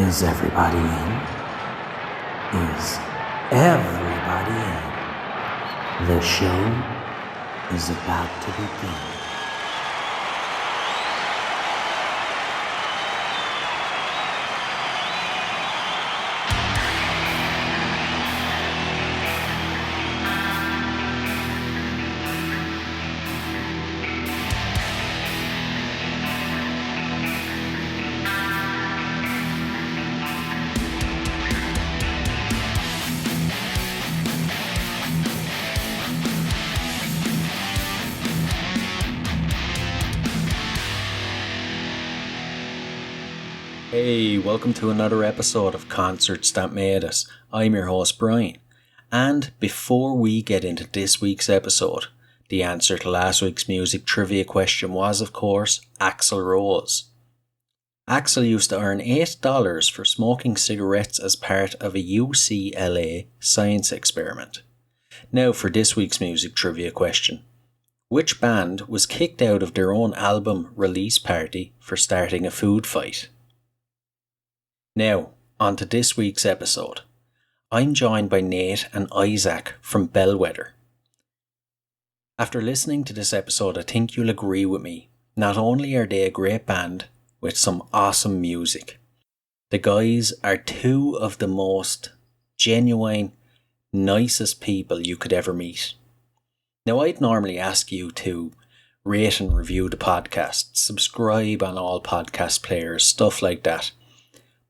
Is everybody in? Is everybody in? The show is about to begin. Hey, welcome to another episode of Concerts That Made Us. I'm your host Brian, and before we get into this week's episode, the answer to last week's music trivia question was, of course, Axl Rose. Axl used to earn $8 for smoking cigarettes as part of a UCLA science experiment. Now for this week's music trivia question. Which band was kicked out of their own album release party for starting a food fight? Now, on to this week's episode. I'm joined by Nate and Isaac from Bellwether. After listening to this episode, I think you'll agree with me. Not only are they a great band with some awesome music, the guys are two of the most genuine, nicest people you could ever meet. Now, I'd normally ask you to rate and review the podcast, subscribe on all podcast players, stuff like that.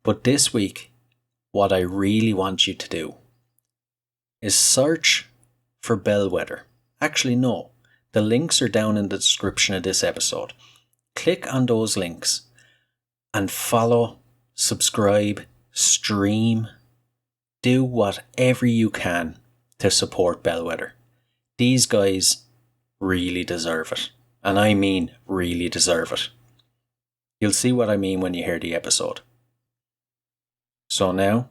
But this week, what I really want you to do is search for Bellwether. Actually, no. The links are down in the description of this episode. Click on those links and follow, subscribe, stream. Do whatever you can to support Bellwether. These guys really deserve it. And I mean really deserve it. You'll see what I mean when you hear the episode. So now,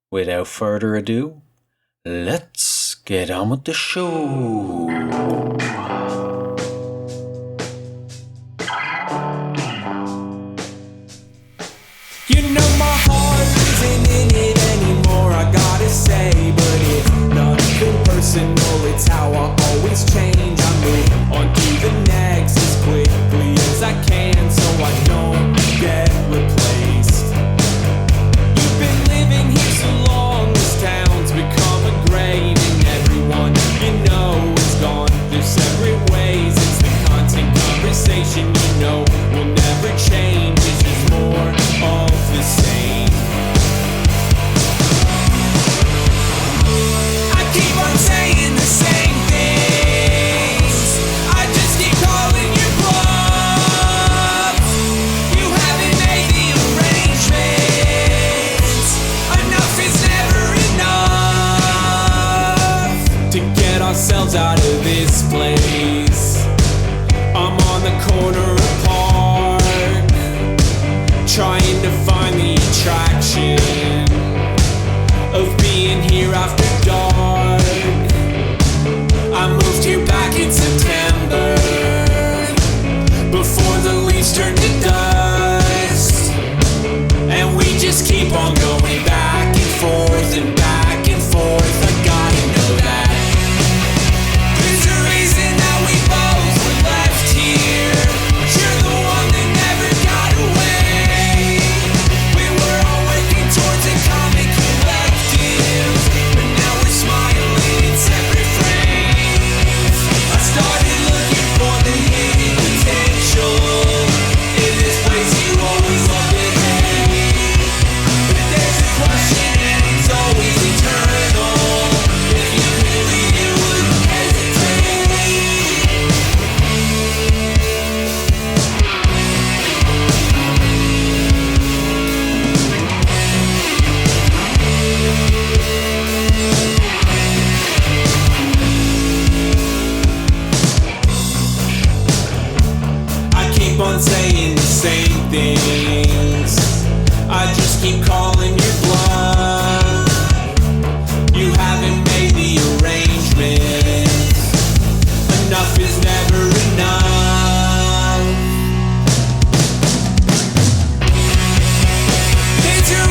without further ado, let's get on with the show. You know my heart isn't in it anymore, I gotta say, but it's nothing personal, it's how I always change. I move on to the next as quickly as I can, so I don't get replaced. Been living here so long, this town's become a grave, and everyone you know is gone their separate ways. It's the constant conversation, you know, will never change. It's just more of the same. I keep on saying the same things, I just keep calling your bluff. You haven't made the arrangement. Enough is never enough to get ourselves out of this place. I'm on the corner of Park, trying to find the attraction of being here after dark. I moved here back in September, before the leaves turned to dust, and we just keep on going back and forth and back and forth. I gotta know that there's a reason that we both were left here. You're the one that never got away. We were all working towards a comic collective, but now we're smiling in separate frames. I started looking for the hidden potential in this place you always loved it. But there's a question and it's always eternal. If you knew you wouldn't hesitate. I keep on saying the same things, I just keep calling your bluff. You haven't made the arrangements. Enough is never enough. There's a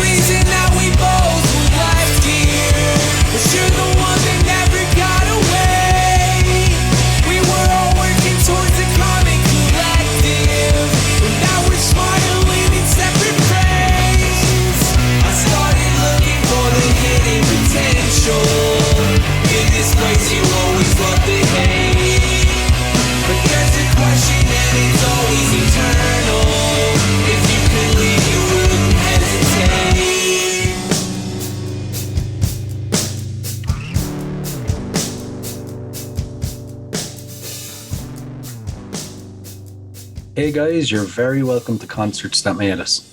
Hey guys, you're very welcome to Concerts That Made Us.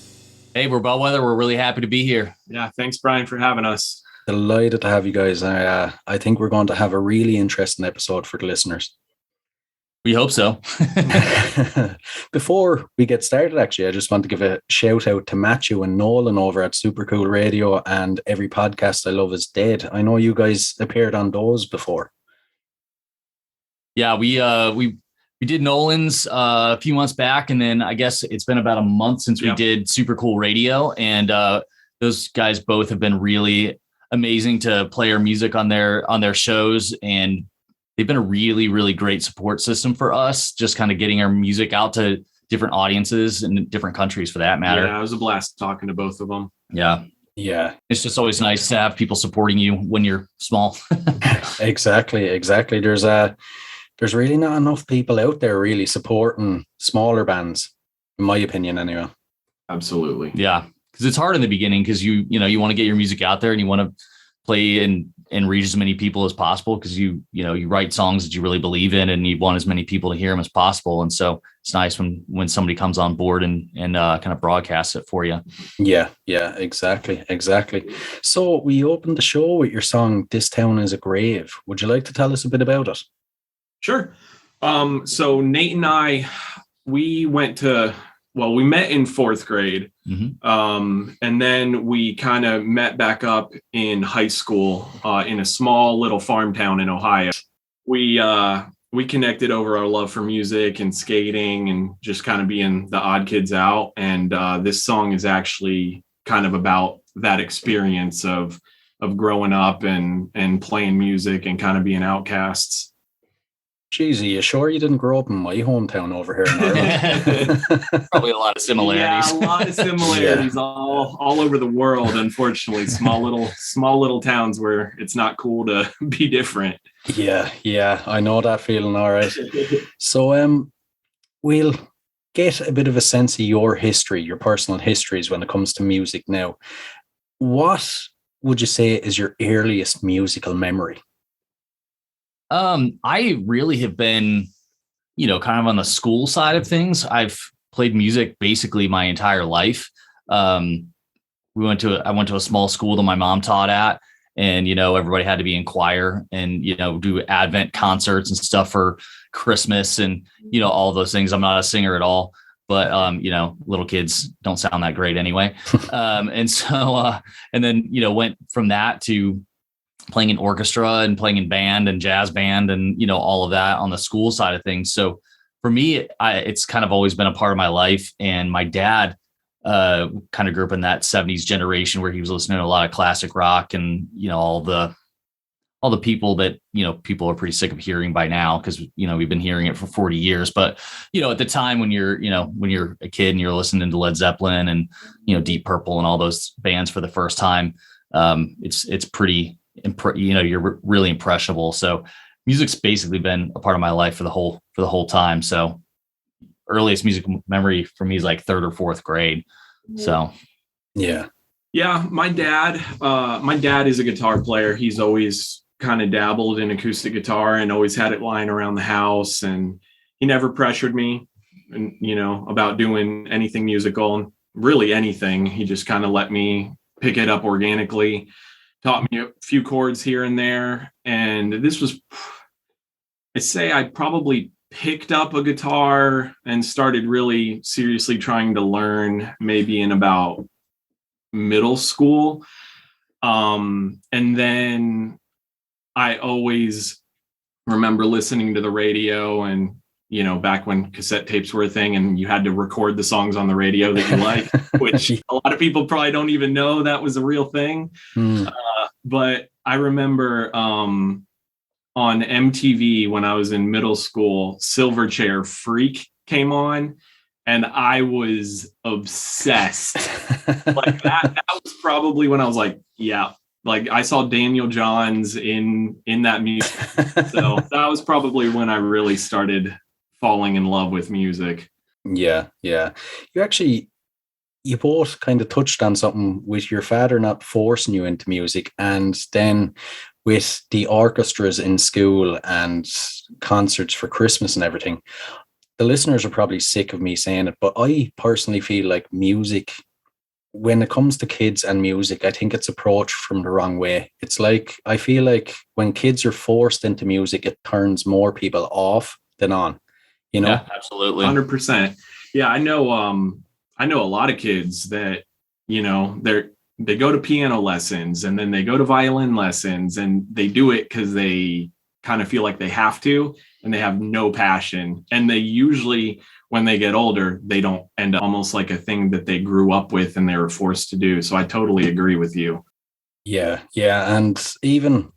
Hey, we're Bellwether. We're really happy to be here. Yeah, thanks, Brian, for having us. Delighted to have you guys. I think we're going to have a really interesting episode for the listeners. We hope so. Before we get started, actually, I just want to give a shout out to Matthew and Nolan over at Super Cool Radio and Every Podcast I Love Is Dead. I know you guys appeared on those before. Yeah, we did Nolan's a few months back, and then I guess it's been about a month since we did Super Cool Radio, and those guys both have been really amazing to play our music on their shows, and they've been a really, really great support system for us, just kind of getting our music out to different audiences in different countries for that matter. Yeah, it was a blast talking to both of them. Yeah. It's just always nice to have people supporting you when you're small. Exactly. There's really not enough people out there really supporting smaller bands, in my opinion, anyway. Absolutely. Yeah, because it's hard in the beginning because you want to get your music out there and you want to play and reach as many people as possible because you write songs that you really believe in and you want as many people to hear them as possible. And so it's nice when somebody comes on board and kind of broadcasts it for you. Yeah, exactly. So we opened the show with your song "This Town Is a Grave." Would you like to tell us a bit about it? Sure. So Nate and I, we met in fourth grade. Mm-hmm. And then we kind of met back up in high school in a small little farm town in Ohio. We connected over our love for music and skating and just kind of being the odd kids out. And this song is actually kind of about that experience of growing up and playing music and kind of being outcasts. Jeez, are you sure you didn't grow up in my hometown over here in Ireland? Probably a lot of similarities. Yeah, a lot of similarities all over the world, unfortunately. Small little towns where it's not cool to be different. Yeah, I know that feeling, all right. So we'll get a bit of a sense of your history, your personal histories when it comes to music now. What would you say is your earliest musical memory? I really have been, kind of on the school side of things. I've played music basically my entire life. I went to a small school that my mom taught at, and, everybody had to be in choir and, do Advent concerts and stuff for Christmas and, all those things. I'm not a singer at all, but, little kids don't sound that great anyway. And then, went from that to playing in orchestra and playing in band and jazz band and, all of that on the school side of things. So for me, it's kind of always been a part of my life. And my dad kind of grew up in that 70s generation where he was listening to a lot of classic rock and, all the people that, people are pretty sick of hearing by now because, we've been hearing it for 40 years. But, at the time when you're a kid and you're listening to Led Zeppelin and, Deep Purple and all those bands for the first time, it's pretty you're really impressionable. So music's basically been a part of my life for the whole time. So earliest music memory for me is like third or fourth grade. So yeah, my dad is a guitar player. He's always kind of dabbled in acoustic guitar and always had it lying around the house, and he never pressured me and about doing anything musical, and really anything. He just kind of let me pick it up organically. Taught me a few chords here and there. And this was, I probably picked up a guitar and started really seriously trying to learn maybe in about middle school. And then I always remember listening to the radio and, back when cassette tapes were a thing and you had to record the songs on the radio that you like, which a lot of people probably don't even know that was a real thing. But I remember on MTV when I was in middle school, Silverchair Freak came on and I was obsessed. Like that was probably when I was like, yeah, like I saw Daniel Johns in that music. So that was probably when I really started falling in love with music. Yeah. You both kind of touched on something with your father not forcing you into music, and then with the orchestras in school and concerts for Christmas and everything. the listeners are probably sick of me saying it, but I personally feel like music, when it comes to kids and music, I think it's approached from the wrong way. It's like, I feel like when kids are forced into music, it turns more people off than on, you know? Yeah, absolutely. 100%. Yeah, I know a lot of kids that, they go to piano lessons and then they go to violin lessons, and they do it because they kind of feel like they have to, and they have no passion. And they usually, when they get older, they don't end up almost like a thing that they grew up with and they were forced to do. So I totally agree with you. Yeah. And even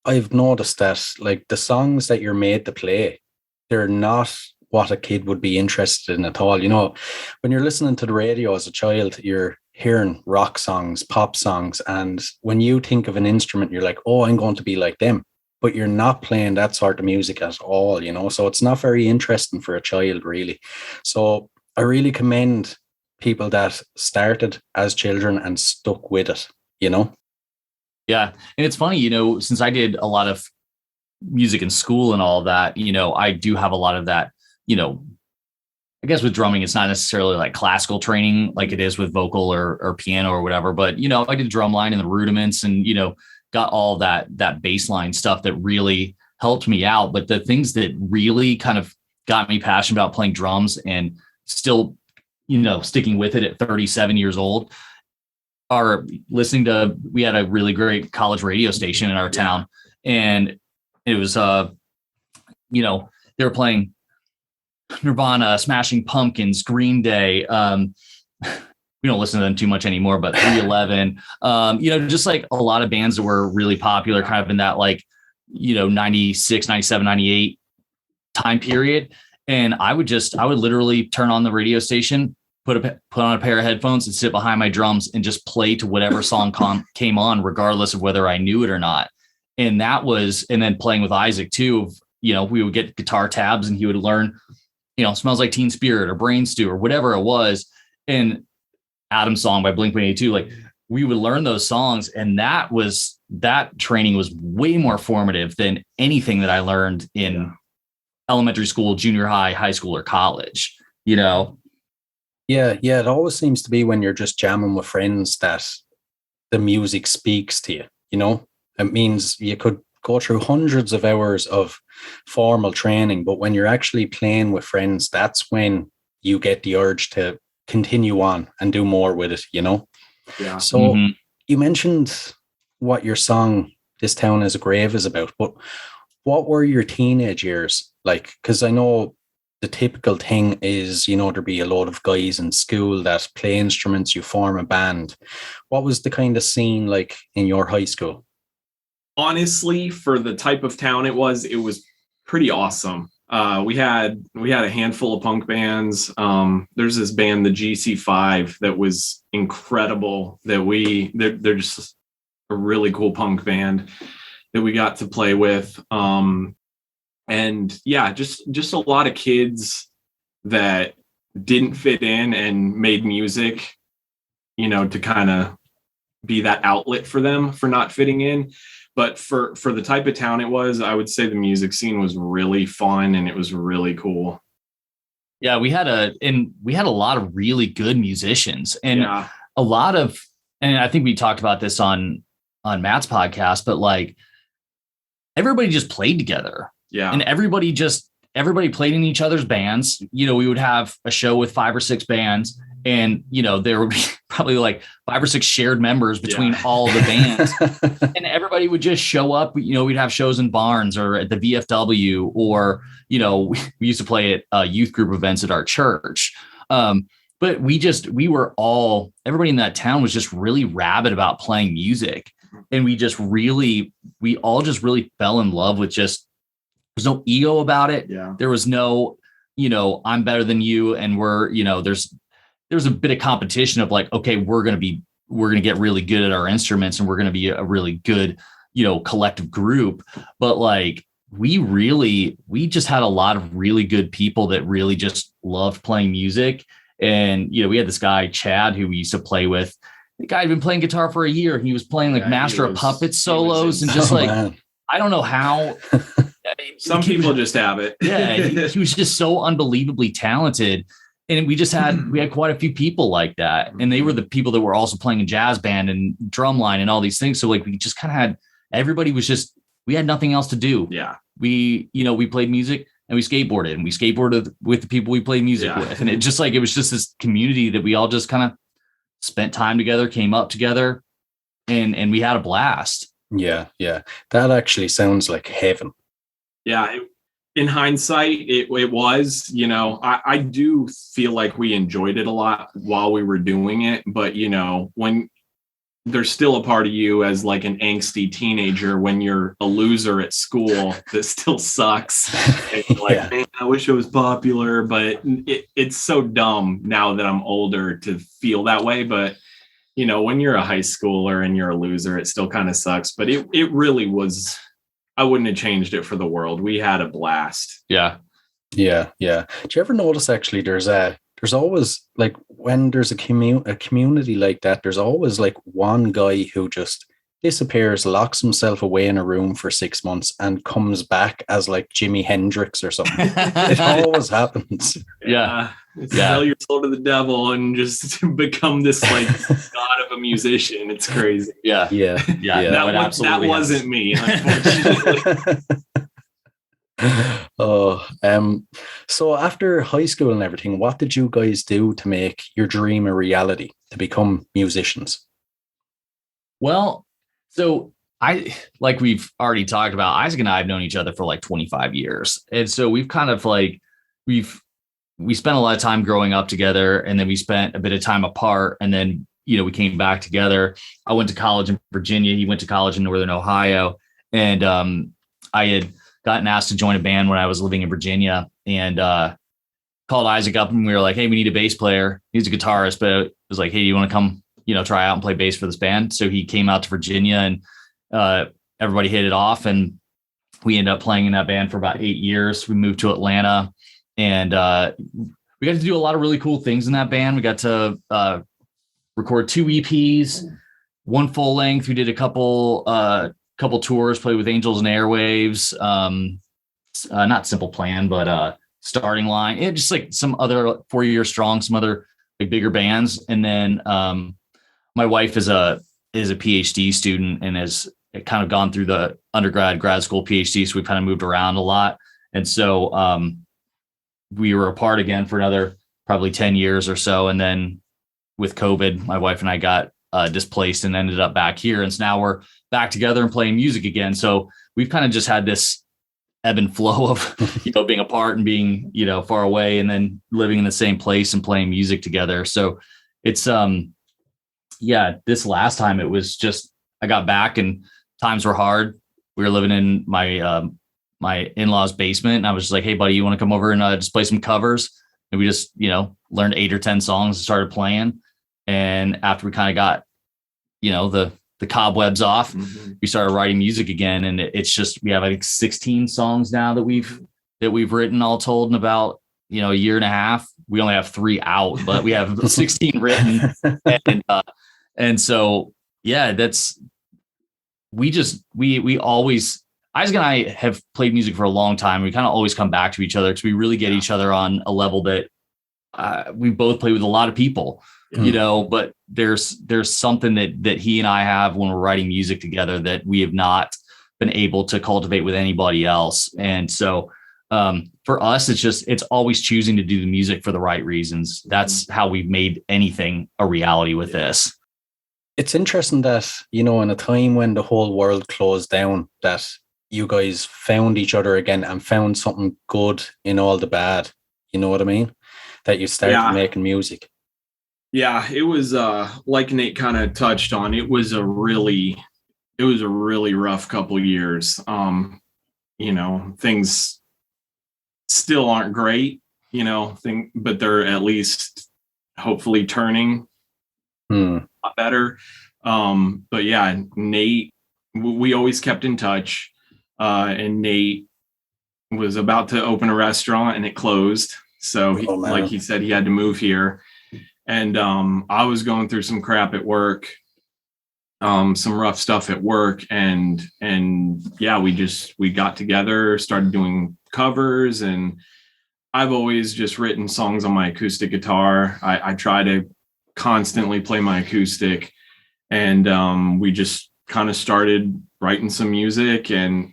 I've noticed that like the songs that you're made to play, they're not what a kid would be interested in at all. You know, when you're listening to the radio as a child, you're hearing rock songs, pop songs. And when you think of an instrument, you're like, oh, I'm going to be like them. But you're not playing that sort of music at all, you know? So it's not very interesting for a child, really. So I really commend people that started as children and stuck with it, you know? Yeah. And it's funny, since I did a lot of music in school and all of that, I do have a lot of that, I guess with drumming, it's not necessarily like classical training like it is with vocal or piano or whatever. But, I did drumline and the rudiments and, got all that baseline stuff that really helped me out. But the things that really kind of got me passionate about playing drums and still, sticking with it at 37 years old are listening to, we had a really great college radio station in our town. And it was, they were playing Nirvana, Smashing Pumpkins, Green Day. We don't listen to them too much anymore, but 311, just like a lot of bands that were really popular kind of in that 96, 97, 98 time period. And I would literally turn on the radio station, put on a pair of headphones and sit behind my drums and just play to whatever song came on, regardless of whether I knew it or not. And and then playing with Isaac too, we would get guitar tabs and he would learn, Smells Like Teen Spirit or Brain Stew or whatever it was. And Adam's Song by Blink-182, like we would learn those songs. And that training was way more formative than anything that I learned in elementary school, junior high, high school, or college, Yeah. It always seems to be when you're just jamming with friends that the music speaks to you, It means you could go through hundreds of hours of formal training, but when you're actually playing with friends, that's when you get the urge to continue on and do more with it, Yeah. So you mentioned what your song This Town Is a Grave is about, but what were your teenage years like? Because I know the typical thing is, there'd be a load of guys in school that play instruments, you form a band. What was the kind of scene like in your high school? Honestly, for the type of town it was pretty awesome. We had a handful of punk bands. There's this band, the GC5, that was incredible. They're just a really cool punk band that we got to play with. And yeah, just a lot of kids that didn't fit in and made music, to kind of be that outlet for them for not fitting in. But for the type of town it was, I would say the music scene was really fun and it was really cool. Yeah, we had a lot of really good musicians and a lot of, and I think we talked about this on Matt's podcast, but like everybody just played together. Yeah. And everybody played in each other's bands. We would have a show with 5 or 6 bands. And, there would be probably like 5 or 6 shared members between all the bands. And everybody would just show up. We'd have shows in barns or at the VFW, or, we used to play at youth group events at our church. But everybody in that town was just really rabid about playing music. And we all just really fell in love with there's no ego about it. Yeah. There was no, I'm better than you. And there's a bit of competition of like, okay, we're going to get really good at our instruments and we're going to be a really good, collective group. But like, we just had a lot of really good people that really just loved playing music. And, we had this guy, Chad, who we used to play with. The guy had been playing guitar for a year. He was playing like Master of Puppets solos and just like, I don't know how. I mean, Some people just have it. Yeah, he was just so unbelievably talented. And we had quite a few people like that. And they were the people that were also playing in jazz band and drumline and all these things. So like we just kind of had, everybody was just, we had nothing else to do. Yeah. We played music and we skateboarded, and we skateboarded with the people we played music with. And it was just this community that we all just kind of spent time together, came up together, and we had a blast. Yeah. That actually sounds like heaven. Yeah. In hindsight, it was, I do feel like we enjoyed it a lot while we were doing it. But, when there's still a part of you as like an angsty teenager when you're a loser at school that still sucks. And you're like, man, I wish I was popular, but it's so dumb now that I'm older to feel that way. But, when you're a high schooler and you're a loser, it still kind of sucks. But it really was, I wouldn't have changed it for the world. We had a blast. Yeah. Do you ever notice actually there's always like when there's a community like that, there's always like one guy who just disappears, locks himself away in a room for 6 months and comes back as like Jimi Hendrix or something. It always happens. Yeah. Sell your soul to the devil and just become this like god of a musician. It's crazy. Yeah. That wasn't me, unfortunately. So after high school and everything, what did you guys do to make your dream a reality, to become musicians? Well, so like we've already talked about, Isaac and I have known each other for like 25 years. And so we've kind of like, we spent a lot of time growing up together, and then we spent a bit of time apart, and then, we came back together. I went to college in Virginia. He went to college in Northern Ohio. And I had gotten asked to join a band when I was living in Virginia, and called Isaac up, and we were like, hey, we need a bass player. He's a guitarist, but it was like, hey, you want to come, try out and play bass for this band? So he came out to Virginia, and everybody hit it off, and we ended up playing in that band for about 8 years. We moved to Atlanta, and we got to do a lot of really cool things in that band. We got to record 2 EPs, 1 full length. We did a couple tours, played with Angels and Airwaves, not Simple Plan, but Starting Line. It just like some other 4 Year Strong, some other like bigger bands. And then my wife is a PhD student and has kind of gone through the undergrad, grad school, PhD. So we kind of moved around a lot. And so we were apart again for another probably 10 years or so. And then with COVID, my wife and I got displaced and ended up back here. And so now we're back together and playing music again. So we've kind of just had this ebb and flow of, being apart and being, far away, and then living in the same place and playing music together. So it's, this last time it was just, I got back and times were hard. We were living in my in-laws' basement, and I was just like, hey buddy, you want to come over and just play some covers? And we just, learned 8 or 10 songs and started playing. And after we kind of got, the cobwebs off, we started writing music again. And it's just, we have like 16 songs now that we've written all told in about, a year and a half. We only have 3 out, but we have 16 written. And so, we always, Isaac and I have played music for a long time. We kind of always come back to each other because we really get each other on a level that we both play with a lot of people. But there's something that he and I have when we're writing music together that we have not been able to cultivate with anybody else. And so for us, it's always choosing to do the music for the right reasons. That's how we've made anything a reality with this. It's interesting that, in a time when the whole world closed down, that you guys found each other again and found something good in all the bad. You know what I mean? That you started making music. Yeah, it was like Nate kind of touched on. It was a really rough couple years. Things still aren't great, but they're at least hopefully turning a lot better. But yeah, Nate, we always kept in touch. And Nate was about to open a restaurant and it closed. So like he said, he had to move here. And I was going through some crap at work, some rough stuff at work, and yeah, we got together, started doing covers, and I've always just written songs on my acoustic guitar. I try to constantly play my acoustic, and we just kind of started writing some music, and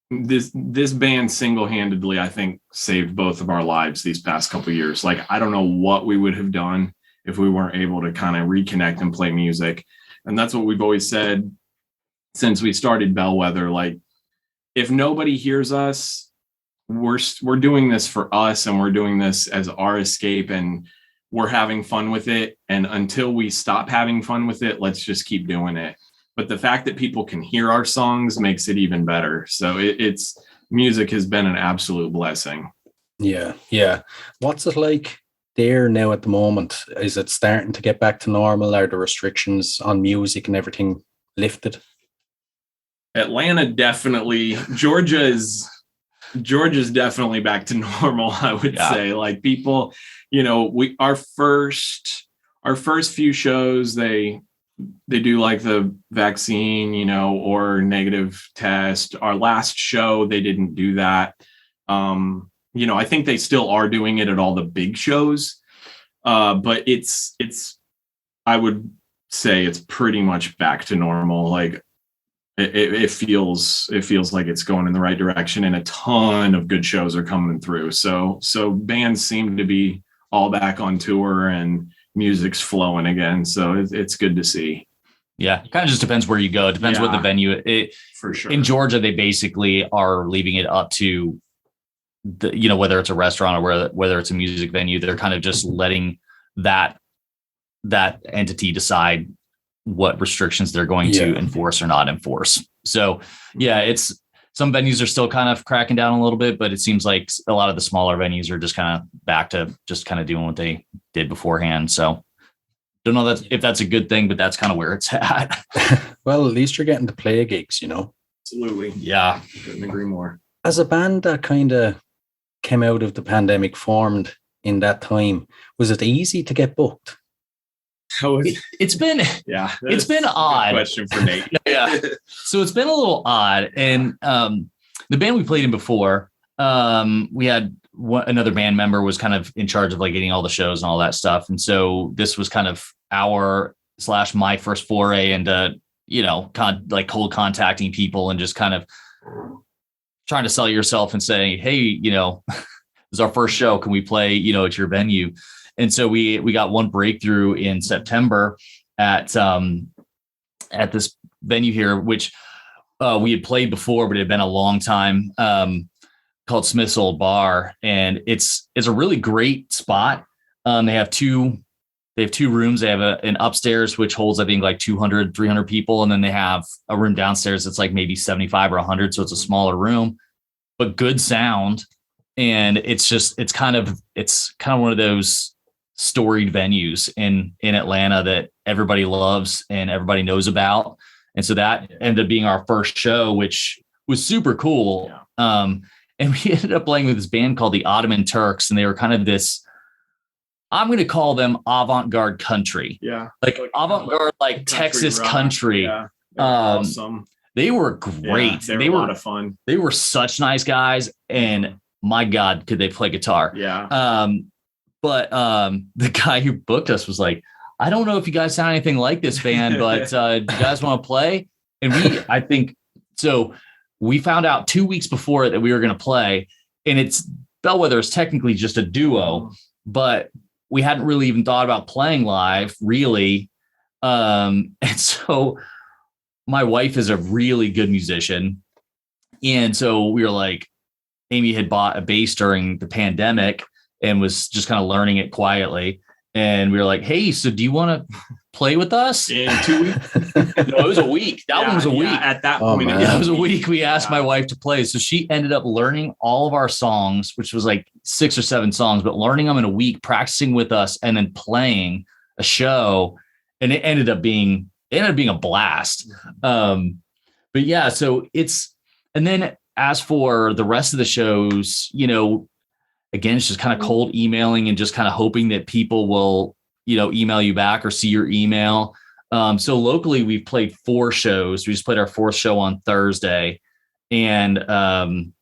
this band single-handedly, I think, saved both of our lives these past couple of years. Like, I don't know what we would have done if we weren't able to kind of reconnect and play music. And that's what we've always said since we started Bellwether. Like, if nobody hears us, we're doing this for us, and we're doing this as our escape, and we're having fun with it. And until we stop having fun with it, let's just keep doing it. But the fact that people can hear our songs makes it even better. So it's music has been an absolute blessing. Yeah. What's it like there now at the moment? Is it starting to get back to normal? Are the restrictions on music and everything lifted? Atlanta, definitely. Georgia's definitely back to normal, I would say. Like, people, our first few shows, they do like the vaccine, or negative test. Our last show, they didn't do that. I think they still are doing it at all the big shows. But it's I would say it's pretty much back to normal. Like, it feels like it's going in the right direction, and a ton of good shows are coming through. So bands seem to be all back on tour, and music's flowing again. So it's good to see. Yeah, it kind of just depends where you go. It depends what the venue. For sure. In Georgia, they basically are leaving it up to whether it's a restaurant or whether it's a music venue. They're kind of just letting that entity decide what restrictions they're going to enforce or not enforce. So it's some venues are still kind of cracking down a little bit, but it seems like a lot of the smaller venues are just kind of back to just kind of doing what they did beforehand. So don't know if that's a good thing, but that's kind of where it's at. Well, at least you're getting to play gigs, Absolutely. Yeah. Couldn't agree more. As a band that kind of came out of the pandemic, formed in that time, was it easy to get booked? It's been odd. Question for Nate. Yeah. So it's been a little odd. And the band we played in before, we had another band member was kind of in charge of like getting all the shows and all that stuff. And so this was kind of my first foray into, like cold contacting people and just kind of trying to sell yourself and saying, hey, this is our first show. Can we play, at your venue? And so we got one breakthrough in September at this venue here, which we had played before, but it had been a long time, called Smith's Old Bar. And it's a really great spot. They have two rooms. They have an upstairs, which holds, I think, like 200, 300 people. And then they have a room downstairs that's like maybe 75 or 100. So it's a smaller room, but good sound. And it's kind of one of those storied venues in Atlanta that everybody loves and everybody knows about. And so that ended up being our first show, which was super cool. Yeah. And we ended up playing with this band called the Ottoman Turks. And they were kind of this, I'm going to call them avant-garde country. Yeah. Like avant-garde, like Texas rock. Country. Yeah. Awesome. They were great. Yeah, they were a lot of fun. They were such nice guys. And my God, could they play guitar? Yeah. But the guy who booked us was like, I don't know if you guys sound anything like this band, but do you guys want to play? And we found out 2 weeks before that we were going to play, and Bellwether is technically just a duo, but we hadn't really even thought about playing live, really. And so my wife is a really good musician. And so we were like, Amy had bought a bass during the pandemic and was just kind of learning it quietly. And we were like, hey, so do you want to play with us? In 2 weeks? No, it was a week. That one was a week. At that point. It was a week. We asked my wife to play. So she ended up learning all of our songs, which was like 6 or 7 songs, but learning them in a week, practicing with us, and then playing a show. And it ended up being a blast. But yeah, so and then as for the rest of the shows, again, it's just kind of cold emailing and just kind of hoping that people will, email you back or see your email. So locally, we've played 4 shows. We just played our 4th show on Thursday. And,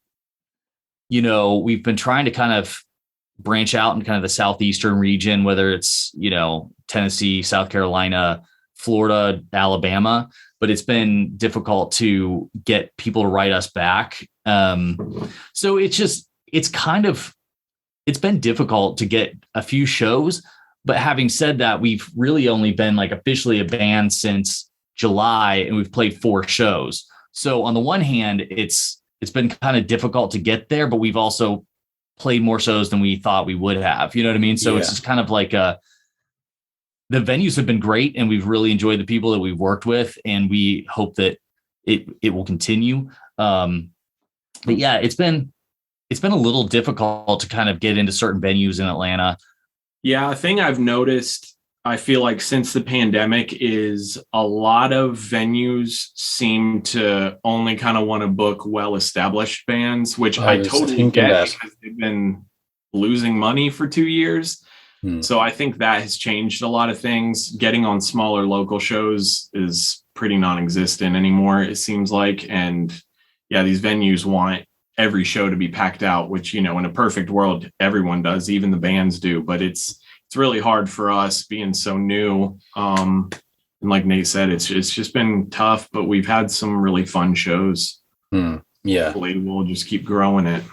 we've been trying to kind of branch out in kind of the southeastern region, whether it's, Tennessee, South Carolina, Florida, Alabama, but it's been difficult to get people to write us back. So it's been difficult to get a few shows. But having said that, we've really only been like officially a band since July, and we've played 4 shows. So on the one hand, it's been kind of difficult to get there, but we've also played more shows than we thought we would have. You know what I mean? So It's just kind of like the venues have been great, and we've really enjoyed the people that we've worked with, and we hope that it will continue. But yeah, it's been a little difficult to kind of get into certain venues in Atlanta. Yeah, a thing I've noticed, I feel like since the pandemic, is a lot of venues seem to only kind of want to book well-established bands, which I totally get because they've been losing money for 2 years. So I think that has changed a lot of things. Getting on smaller local shows is pretty non-existent anymore, it seems like. And yeah, these venues want every show to be packed out, which, in a perfect world, everyone does, even the bands do. But it's really hard for us being so new. And like Nate said, it's just been tough, but we've had some really fun shows. Yeah. Hopefully we'll just keep growing it.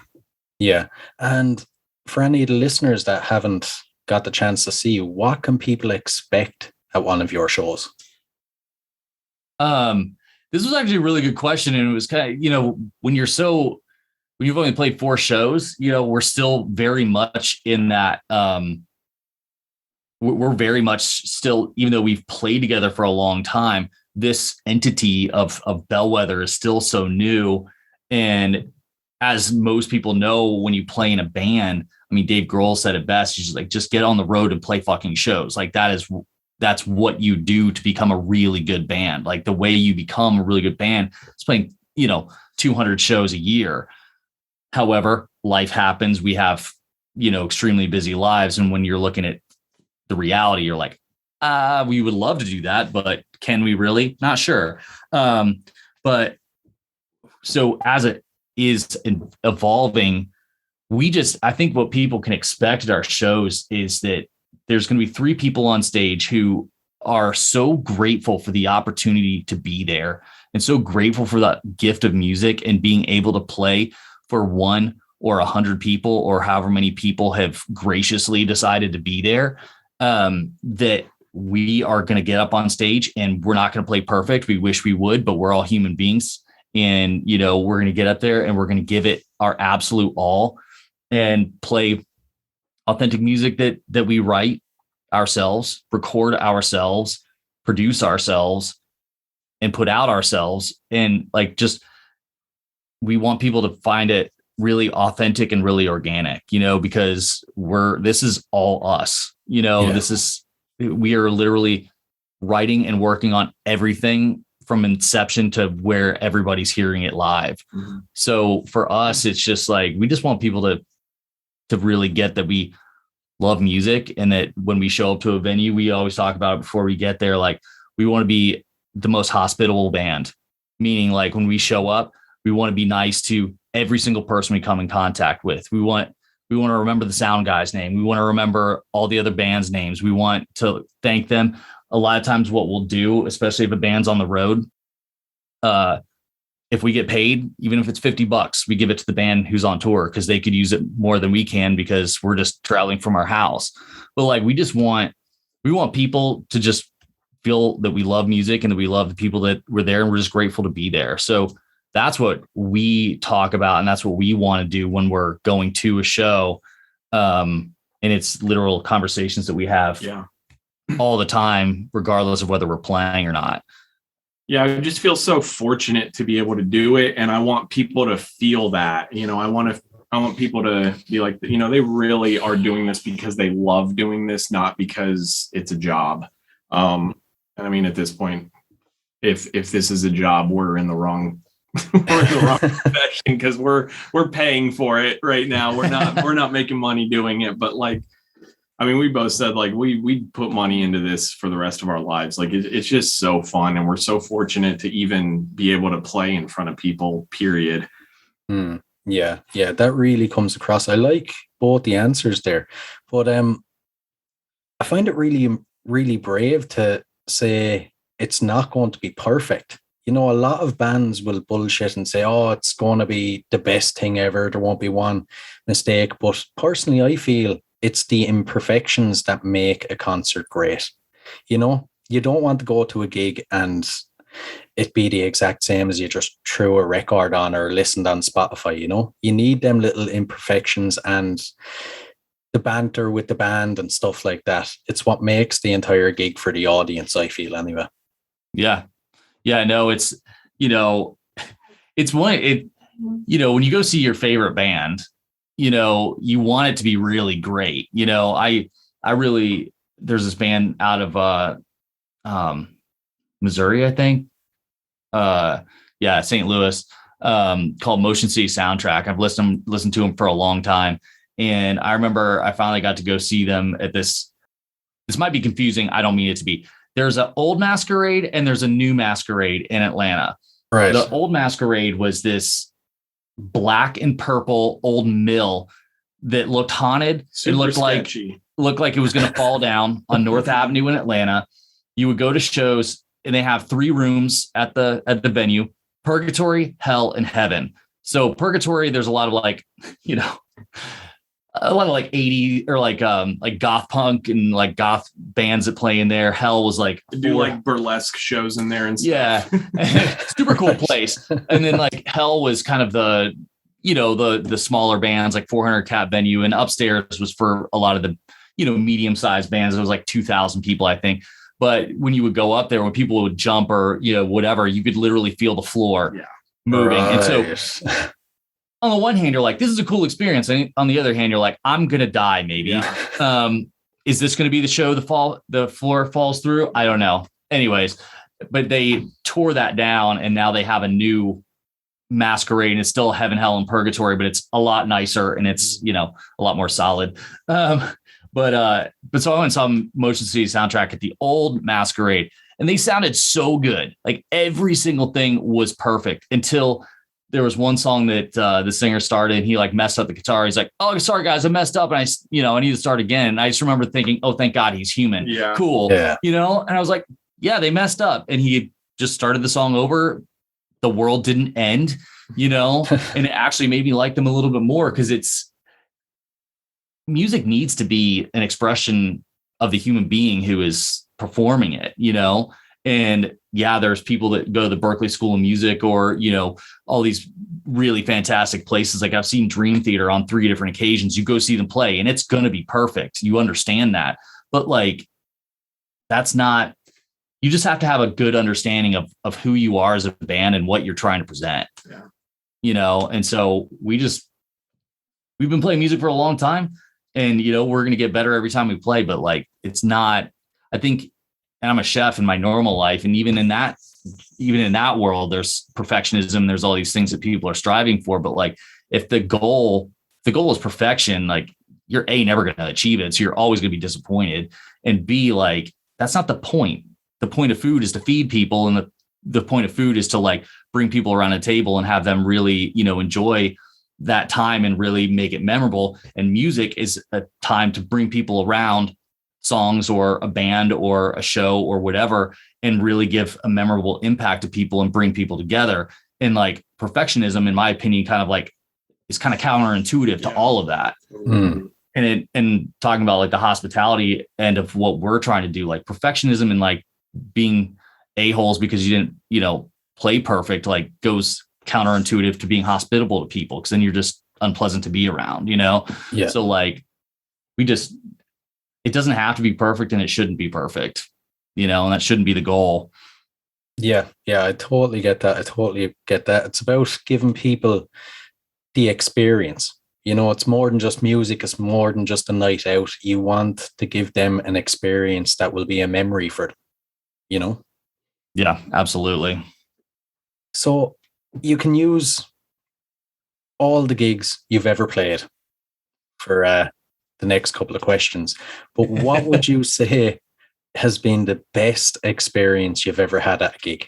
Yeah. And for any of the listeners that haven't got the chance to see you, what can people expect at one of your shows? This was actually a really good question. And it was kind of, when you've only played 4 shows, we're still very much in that, we're very much still, even though we've played together for a long time, this entity of Bellwether is still so new. And as most people know, when you play in a band, I mean, Dave Grohl said it best. He's just like, just get on the road and play fucking shows. Like that's what you do to become a really good band. Like the way you become a really good band is playing, 200 shows a year. However, life happens. We have, extremely busy lives. And when you're looking at the reality, you're like, we would love to do that, but can we really? Not sure. But so as it is evolving, I think what people can expect at our shows is that there's going to be 3 people on stage who are so grateful for the opportunity to be there and so grateful for the gift of music and being able to play for 1 or 100 people or however many people have graciously decided to be there, that we are going to get up on stage and we're not going to play perfect. We wish we would, but we're all human beings. And, we're going to get up there and we're going to give it our absolute all and play authentic music that we write ourselves, record ourselves, produce ourselves, and put out ourselves. And we want people to find it really authentic and really organic, because this is all us, we are literally writing and working on everything from inception to where everybody's hearing it live. Mm-hmm. So for us, it's just like, we just want people to really get that we love music, and that when we show up to a venue, we always talk about it before we get there. Like, we want to be the most hospitable band, meaning like when we show up, we want to be nice to every single person we come in contact with. We want to remember the sound guy's name. We want to remember all the other bands' names. We want to thank them. A lot of times what we'll do, especially if a band's on the road, if we get paid, even if it's $50, we give it to the band who's on tour because they could use it more than we can because we're just traveling from our house. But we want people to just feel that we love music and that we love the people that were there, and we're just grateful to be there. So that's what we talk about, and that's what we want to do when we're going to a show. And it's literal conversations that we have all the time, regardless of whether we're playing or not. Yeah, I just feel so fortunate to be able to do it. And I want people to feel that, I want people to be like, they really are doing this because they love doing this, not because it's a job. And I mean, at this point, if this is a job, we're in the wrong profession, because we're paying for it right now. We're not making money doing it, but like, I mean, we both said like we put money into this for the rest of our lives. Like it's just so fun, and we're so fortunate to even be able to play in front of people. Period. Yeah, that really comes across. I like both the answers there, but I find it really, really brave to say it's not going to be perfect. You know, a lot of bands will bullshit and say, "Oh, it's going to be the best thing ever. There won't be one mistake." But personally, I feel it's the imperfections that make a concert great. You know, you don't want to go to a gig and it be the exact same as you just threw a record on or listened on Spotify. You know, you need them little imperfections and the banter with the band and stuff like that. It's what makes the entire gig for the audience, I feel, anyway. Yeah. No, it's, it's when you go see your favorite band, you want it to be really great. I really, there's this band out of Missouri, I think. St. Louis, called Motion City Soundtrack. I've listened to them for a long time. And I remember I finally got to go see them at this might be confusing. I don't mean it to be. There's an old Masquerade and there's a new Masquerade in Atlanta. Right. The old Masquerade was this black and purple old mill that looked haunted. Super it looked sketchy. like it was going to fall down on North Avenue in Atlanta. You would go to shows and they have 3 rooms at the venue: Purgatory, Hell, and Heaven. So Purgatory, there's a lot of a lot of 80 or like goth punk and like goth bands that play in there. Hell was like do like burlesque shows in there and stuff. Yeah. Super cool place. And then like Hell was kind of the smaller bands, like 400 cap venue, and upstairs was for a lot of the medium-sized bands. It was like 2,000 people, I think. But when you would go up there, when people would jump or whatever, you could literally feel the floor moving. Right. And so on the one hand, you're like, this is a cool experience. And on the other hand, you're like, I'm going to die maybe. Yeah. Is this going to be the show the floor falls through? I don't know. Anyways, but they tore that down and now they have a new Masquerade, and it's still Heaven, Hell, and Purgatory, but it's a lot nicer and it's, a lot more solid. But so I went and saw Motion City Soundtrack at the old Masquerade, and they sounded so good. Like every single thing was perfect until there was one song that the singer started and he like messed up the guitar. He's like, "Oh, sorry guys, I messed up and I need to start again." And I just remember thinking, "Oh, thank God he's human." Yeah. Cool. Yeah. And I was like, yeah, they messed up. And he just started the song over. The world didn't end, and it actually made me like them a little bit more, because music needs to be an expression of the human being who is performing it, and there's people that go to the Berklee School of Music or, all these really fantastic places. Like I've seen Dream Theater on 3 different occasions. You go see them play and it's going to be perfect. You understand that, but like, that's not, you just have to have a good understanding of who you are as a band and what you're trying to present, and so we've been playing music for a long time, and, we're going to get better every time we play, but like, it's not, I think, and I'm a chef in my normal life. And even in that world, there's perfectionism. There's all these things that people are striving for. But like, if the goal is perfection, like you're never going to achieve it. So you're always going to be disappointed, and B, like, that's not the point. The point of food is to feed people. And the point of food is to like bring people around a table and have them really, enjoy that time and really make it memorable. And music is a time to bring people around songs or a band or a show or whatever, and really give a memorable impact to people and bring people together. And like perfectionism, in my opinion, kind of like is kind of counterintuitive to all of that. Mm. And talking about like the hospitality end of what we're trying to do, like perfectionism and like being a-holes because you didn't, play perfect, like goes counterintuitive to being hospitable to people, because then you're just unpleasant to be around, Yeah. So like it doesn't have to be perfect, and it shouldn't be perfect, and that shouldn't be the goal. Yeah, I totally get that. It's about giving people the experience. It's more than just music. It's more than just a night out. You want to give them an experience that will be a memory for them, Yeah, absolutely. So you can use all the gigs you've ever played for the next couple of questions. But what would you say has been the best experience you've ever had at a gig?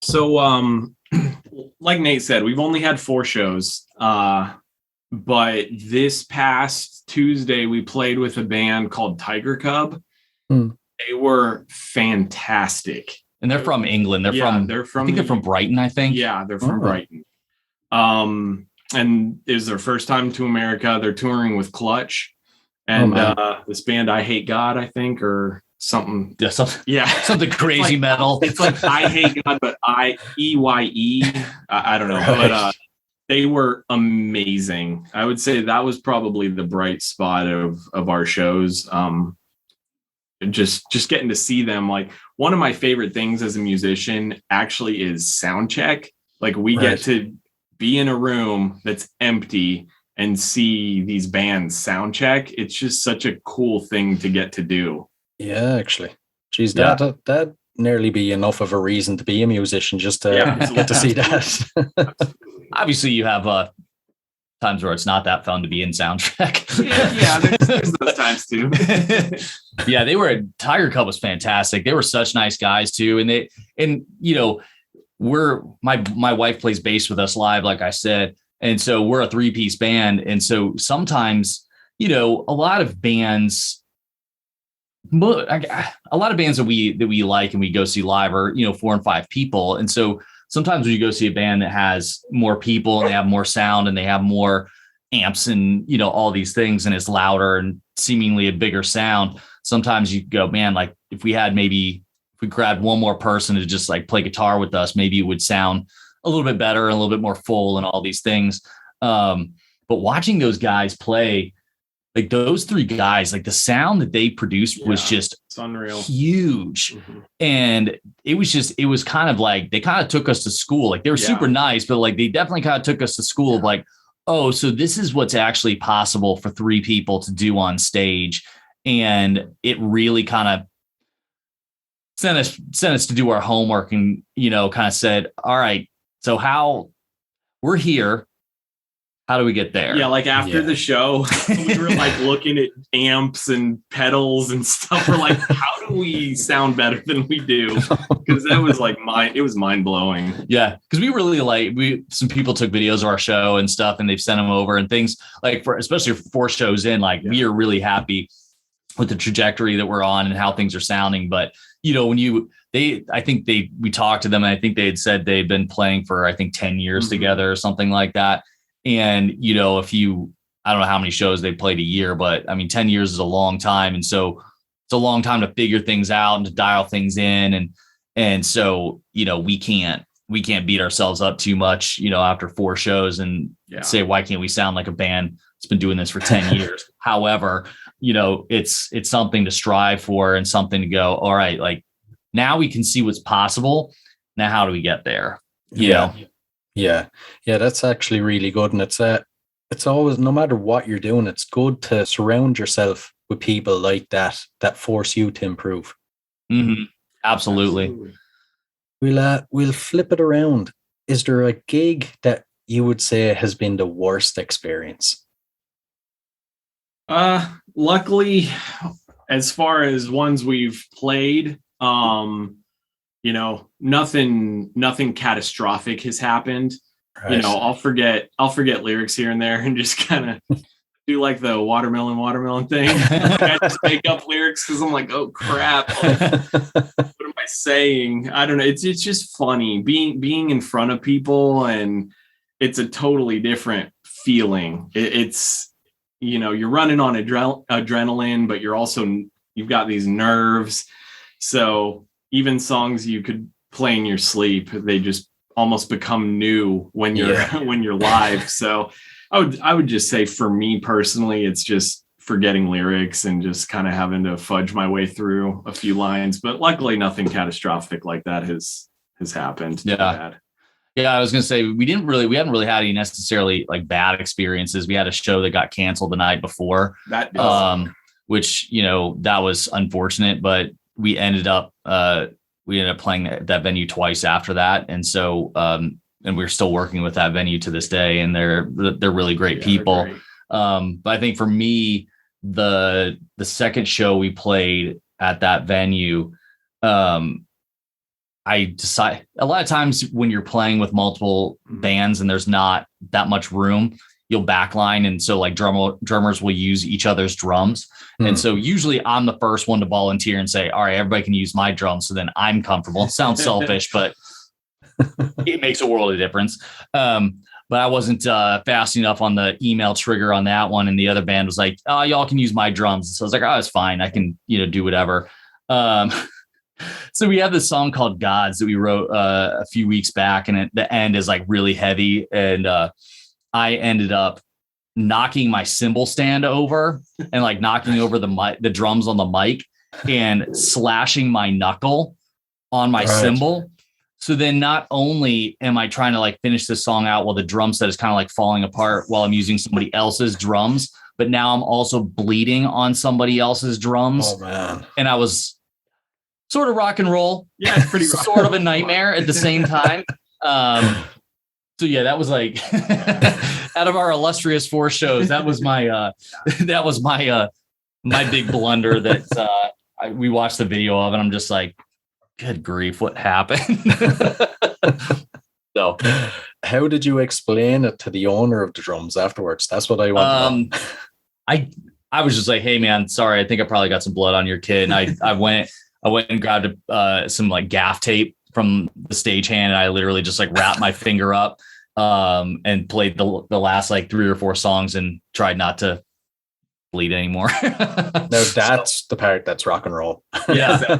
So, like Nate said, we've only had 4 shows. But this past Tuesday, we played with a band called Tiger Cub. They were fantastic. And they're from England. They're from I think they're from Brighton, I think. Yeah, they're from Brighton. And it was their first time to America. They're touring with Clutch. And this band, I Hate God, I think, or something. Yeah, something crazy metal. It's like I Hate God, but EYE. I don't know. Right. But they were amazing. I would say that was probably the bright spot of our shows. Just getting to see them. Like, one of my favorite things as a musician actually is sound check. Like, we get to be in a room that's empty and see these bands sound check. It's just such a cool thing to get to do. Yeah, actually. Geez, that'd nearly be enough of a reason to be a musician, just to get to see that. Obviously, you have times where it's not that fun to be in soundtrack. There's those times too. Yeah, Tiger Cub was fantastic. They were such nice guys too, and my wife plays bass with us live, like I said, and so we're a 3-piece band, and so sometimes a lot of bands that we like and we go see live are 4 and 5 people, and so sometimes when you go see a band that has more people and they have more sound and they have more amps and, all these things, and it's louder and seemingly a bigger sound, sometimes you go, man, like if we grabbed one more person to just like play guitar with us, maybe it would sound a little bit better and a little bit more full and all these things. But watching those guys play, like those 3 guys, like the sound that they produced was just unreal, huge. And it was kind of like, they kind of took us to school. Like, they were super nice, but like, they definitely kind of took us to school of like, oh, so this is what's actually possible for 3 people to do on stage. And it really kind of sent us to do our homework and, kind of said, all right, so how we're here, how do we get there? Yeah, like after the show, we were like looking at amps and pedals and stuff. We're like, how do we sound better than we do? Because that was like it was mind blowing. Yeah, because we really some people took videos of our show and stuff, and they've sent them over and things like especially 4 shows in. Like, we are really happy with the trajectory that we're on and how things are sounding. But when I think we talked to them, and I think they had said they'd been playing for 10 years together or something like that. And, I don't know how many shows they played a year, but 10 years is a long time. And so it's a long time to figure things out and to dial things in. And so, we can't beat ourselves up too much, after 4 shows and say, why can't we sound like a band that's been doing this for 10 years? However, it's something to strive for and something to go, all right, like now we can see what's possible. Now, how do we get there? Yeah, that's actually really good. And it's always, no matter what you're doing, it's good to surround yourself with people like that force you to improve. Mm-hmm. Absolutely. We'll flip it around. Is there a gig that you would say has been the worst experience? Luckily, as far as ones we've played, nothing catastrophic has happened. Right. I'll forget lyrics here and there and just kind of do like the watermelon thing. I just make up lyrics because I'm like, oh crap, what am I saying? I don't know. It's just funny being in front of people, and it's a totally different feeling. It's you're running on adrenaline, but you've got these nerves. So even songs you could play in your sleep, they just almost become new when you're live. So I would just say, for me personally, it's just forgetting lyrics and just kind of having to fudge my way through a few lines. But luckily, nothing catastrophic like that has happened. Yeah. Yeah, I was going to say, we hadn't really had any necessarily like bad experiences. We had a show that got canceled the night before, which, that was unfortunate, but we ended up playing that venue twice after that. And so, and we're still working with that venue to this day, and they're really great people. But I think for me, the second show we played at that venue, I decide a lot of times when you're playing with multiple bands and there's not that much room, you'll backline. And so like drummers will use each other's drums. And so usually I'm the first one to volunteer and say, all right, everybody can use my drums. So then I'm comfortable. It sounds selfish, but it makes a world of difference. But I wasn't fast enough on the email trigger on that one. And the other band was like, oh, y'all can use my drums. So I was like, oh, it's fine. I can, do whatever. So we have this song called Gods that we wrote a few weeks back, and the end is like really heavy. And I ended up knocking my cymbal stand over and like knocking over the drums on the mic and slashing my knuckle on my cymbal. So then not only am I trying to like finish this song out while the drum set is kind of like falling apart while I'm using somebody else's drums, but now I'm also bleeding on somebody else's drums. Oh man. And I was sort of rock and roll. Yeah, it's pretty sort of a nightmare at the same time. So yeah, that was like out of our illustrious 4 shows, that was my my big blunder that we watched the video of, and I'm just like, good grief, what happened? So how did you explain it to the owner of the drums afterwards? That's what I want to know. I was just like, hey man, sorry, I think I probably got some blood on your kid. And I went and grabbed some like gaff tape from the stagehand, and I literally just like wrapped my finger up and played the last like 3 or 4 songs and tried not to bleed anymore. No, that's the part that's rock and roll. Yeah.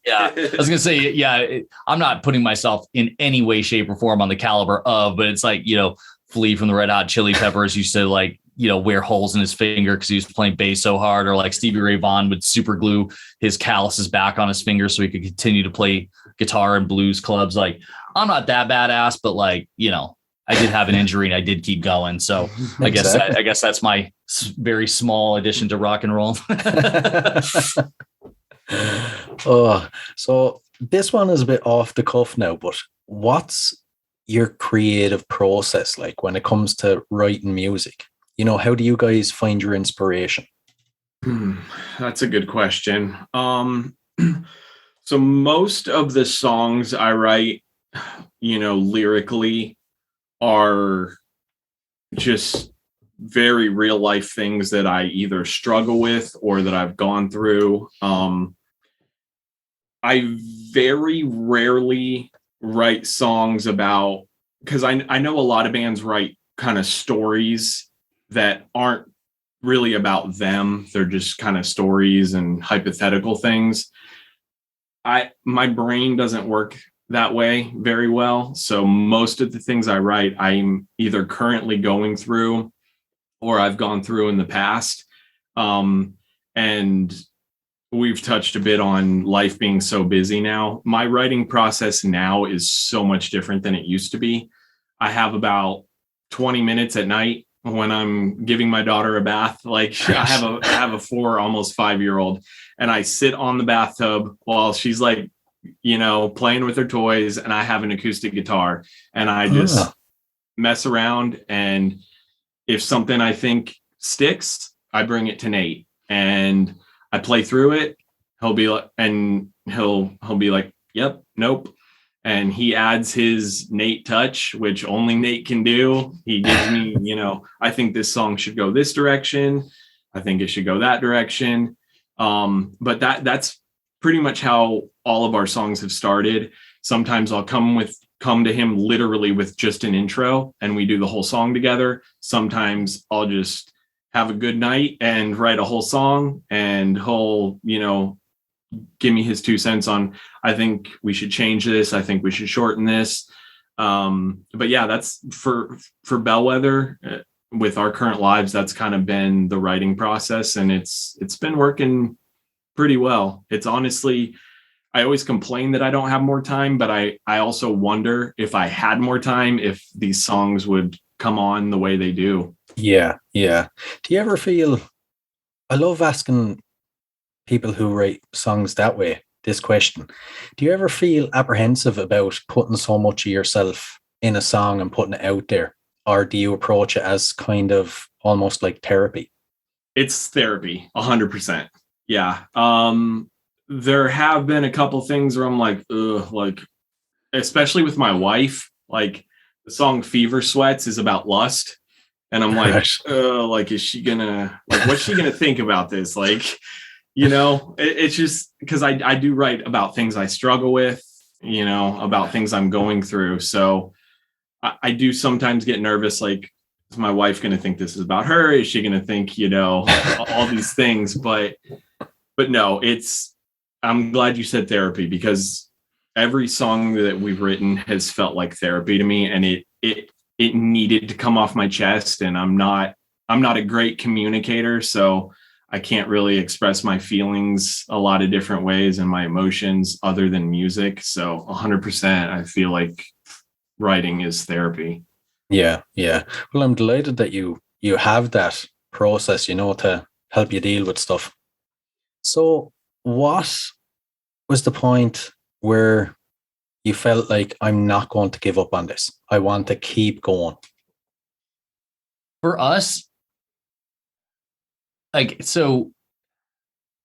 Yeah. I was gonna say, yeah, I'm not putting myself in any way, shape, or form on the caliber of, but it's like, Flea from the Red Hot Chili Peppers used to like, wear holes in his finger because he was playing bass so hard, or like Stevie Ray Vaughan would super glue his calluses back on his finger so he could continue to play guitar in blues clubs. Like, I'm not that badass, but like, I did have an injury and I did keep going. So I guess that's my very small addition to rock and roll. So this one is a bit off the cuff now, but what's your creative process like when it comes to writing music? How do you guys find your inspiration? That's a good question. So most of the songs I write, lyrically, are just very real life things that I either struggle with or that I've gone through. I very rarely write songs about, because I know a lot of bands write kind of stories that aren't really about them. They're just kind of stories and hypothetical things. My brain doesn't work that way very well. So most of the things I write, I'm either currently going through or I've gone through in the past. And we've touched a bit on life being so busy now. My writing process now is so much different than it used to be. I have about 20 minutes at night when I'm giving my daughter a bath. Like I have a 4, almost 5-year-old, and I sit on the bathtub while she's like, playing with her toys, and I have an acoustic guitar, and I just mess around. And if something I think sticks, I bring it to Nate and I play through it. He'll be like, yep, nope. And he adds his Nate touch, which only Nate can do. He gives me, I think this song should go this direction. I think it should go that direction. But that's pretty much how all of our songs have started. Sometimes I'll come to him literally with just an intro and we do the whole song together. Sometimes I'll just have a good night and write a whole song, and he'll, give me his 2 cents on, I think we should change this. I think we should shorten this. But yeah, that's for Bellwether with our current lives. That's kind of been the writing process, and it's been working pretty well. It's honestly, I always complain that I don't have more time, but I also wonder if I had more time, if these songs would come on the way they do. Yeah. Do you ever feel, I love asking people who write songs that way this question, do you ever feel apprehensive about putting so much of yourself in a song and putting it out there? Or do you approach it as kind of, almost like therapy? It's therapy, 100%. Yeah. There have been a couple things where I'm like, ugh, like, especially with my wife, like the song Fever Sweats is about lust. And I'm like, Right. like, is she gonna, like, what's she gonna think about this? Like, it's just because I do write about things I struggle with, about things I'm going through. So I do sometimes get nervous, like, is my wife going to think this is about her? Is she going to think, all these things? But no, I'm glad you said therapy, because every song that we've written has felt like therapy to me, and it needed to come off my chest. And I'm not a great communicator, so I can't really express my feelings a lot of different ways and my emotions other than music. So 100%, I feel like writing is therapy. Yeah, yeah. Well, I'm delighted that you have that process, to help you deal with stuff. So, what was the point where you felt like, I'm not going to give up on this? I want to keep going. For us, like, so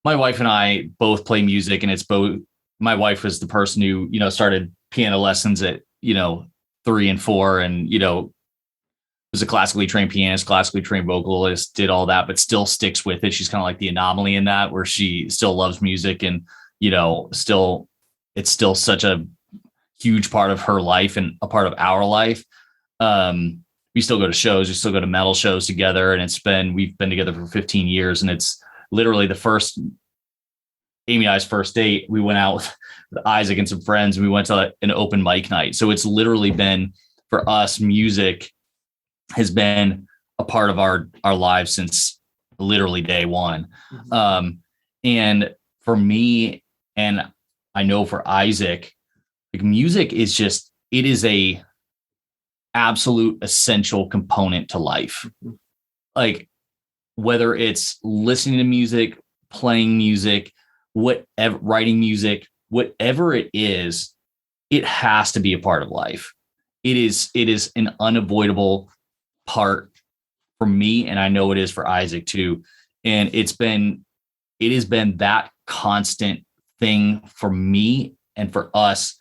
my wife and I both play music, and it's both, my wife was the person who, started piano lessons at, 3 and 4, and, was a classically trained pianist, classically trained vocalist, did all that, but still sticks with it. She's kind of like the anomaly in that, where she still loves music, and, it's still such a huge part of her life and a part of our life. We still go to shows, we still go to metal shows together, and we've been together for 15 years. And it's literally Amy and I's first date. We went out with Isaac and some friends, and we went to an open mic night. So it's literally been, for us, music has been a part of our lives since literally day one. And for me, and I know for Isaac, like, music is it is a absolute essential component to life. Like, whether it's listening to music, playing music, whatever, writing music, whatever it is, it has to be a part of life. It is an unavoidable part for me, and I know it is for Isaac too. And it has been that constant thing for me and for us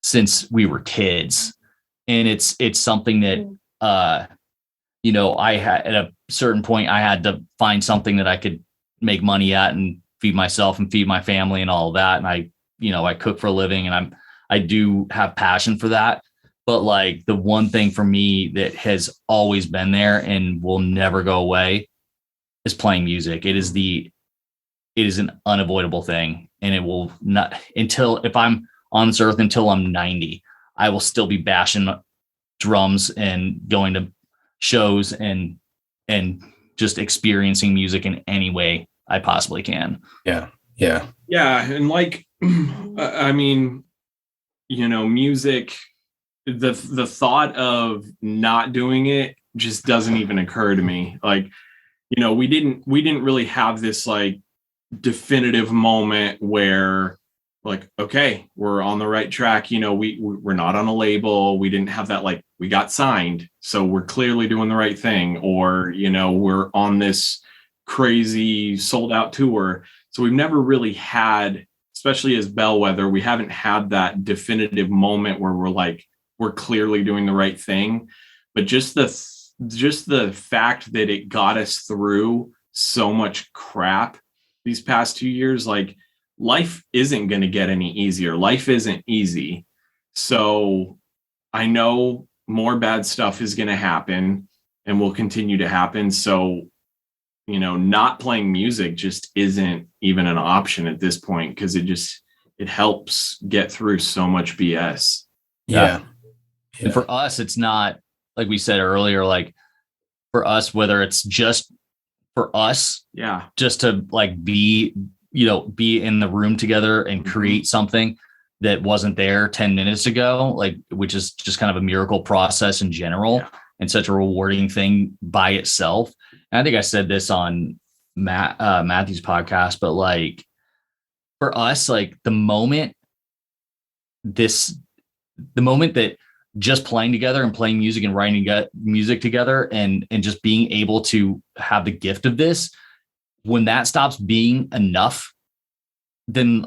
since we were kids. And it's something that I had, at a certain point, I had to find something that I could make money at and feed myself and feed my family and all of that. And I cook for a living, and I do have passion for that. But like, the one thing for me that has always been there and will never go away is playing music. It is an unavoidable thing, and it will not, if I'm on this earth until I'm 90, I will still be bashing drums and going to shows and just experiencing music in any way I possibly can. Yeah. And like, I mean, music, the thought of not doing it just doesn't even occur to me. Like, we didn't really have this like definitive moment where, like, okay, we're on the right track. We're not on a label. We didn't have that, like, we got signed, so we're clearly doing the right thing. Or, we're on this crazy sold out tour. So we've never really had, especially as Bellwether, we haven't had that definitive moment where we're like, we're clearly doing the right thing. But just the fact that it got us through so much crap these past 2 years, like, life isn't going to get any easier. Life isn't easy. So I know more bad stuff is going to happen and will continue to happen. So, not playing music just isn't even an option at this point, because it helps get through so much BS. Yeah. And for us, it's not, like we said earlier, like, for us, whether it's just for us, just to like be in the room together and create something that wasn't there 10 minutes ago, like, which is just kind of a miracle process in general, and such a rewarding thing by itself. And I think I said this on Matthew's podcast, but like, for us, like, the moment that just playing together and playing music and writing music together and just being able to have the gift of this, when that stops being enough, then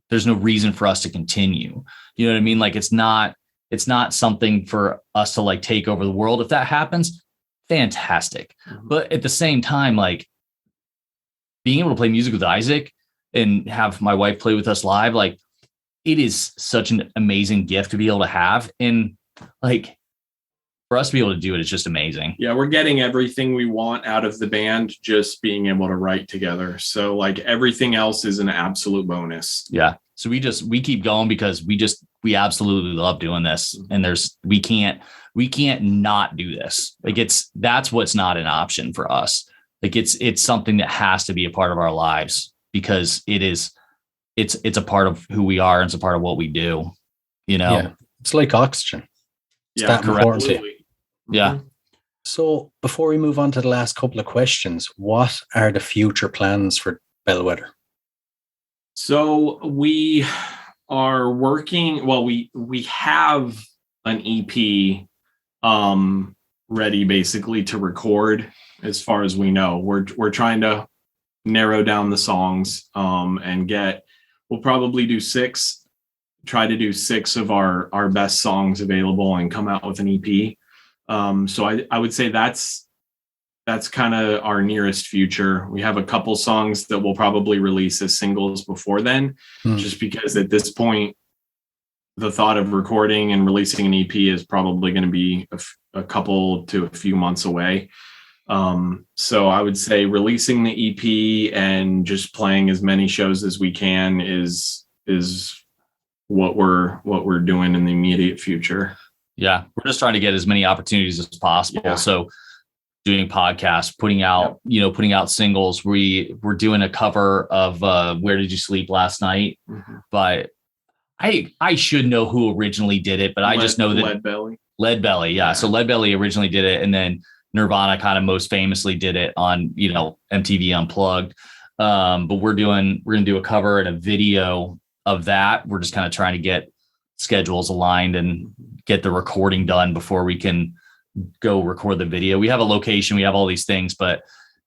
there's no reason for us to continue. You know what I mean? Like it's not something for us to like take over the world. If that happens, fantastic. But at the same time, like being able to play music with Isaac and have my wife play with us live, like it is such an amazing gift to be able to have. And like for us to be able to do it, it's just amazing. Yeah, we're getting everything we want out of the band, just being able to write together. So like everything else is an absolute bonus. Yeah. So we keep going because we absolutely love doing this. And we can't not do this. Like that's what's not an option for us. Like it's something that has to be a part of our lives because it's a part of who we are and it's a part of what we do, you know? Yeah. It's like oxygen. It's Yeah, that important to you. Yeah. So before we move on to the last couple of questions, what are the future plans for Bellwether? So we are working, well, we have an EP ready basically to record as far as we know. We're trying to narrow down the songs and we'll probably try to do 6 of our best songs available and come out with an EP. So I would say that's kind of our nearest future. We have a couple songs that we'll probably release as singles before then, just because at this point, the thought of recording and releasing an EP is probably going to be a couple to a few months away. So I would say releasing the EP and just playing as many shows as we can is what we're doing in the immediate future. Yeah. We're just trying to get as many opportunities as possible. Yeah. So doing podcasts, putting out singles. We're doing a cover of Where Did You Sleep Last Night? But I should know who originally did it, but I just know that Lead Belly. Yeah. So Lead Belly originally did it. And then Nirvana kind of most famously did it on, MTV Unplugged. But we're going to do a cover and a video of that. We're just kind of trying to get schedules aligned and get the recording done before we can go record the video. We have a location, we have all these things, but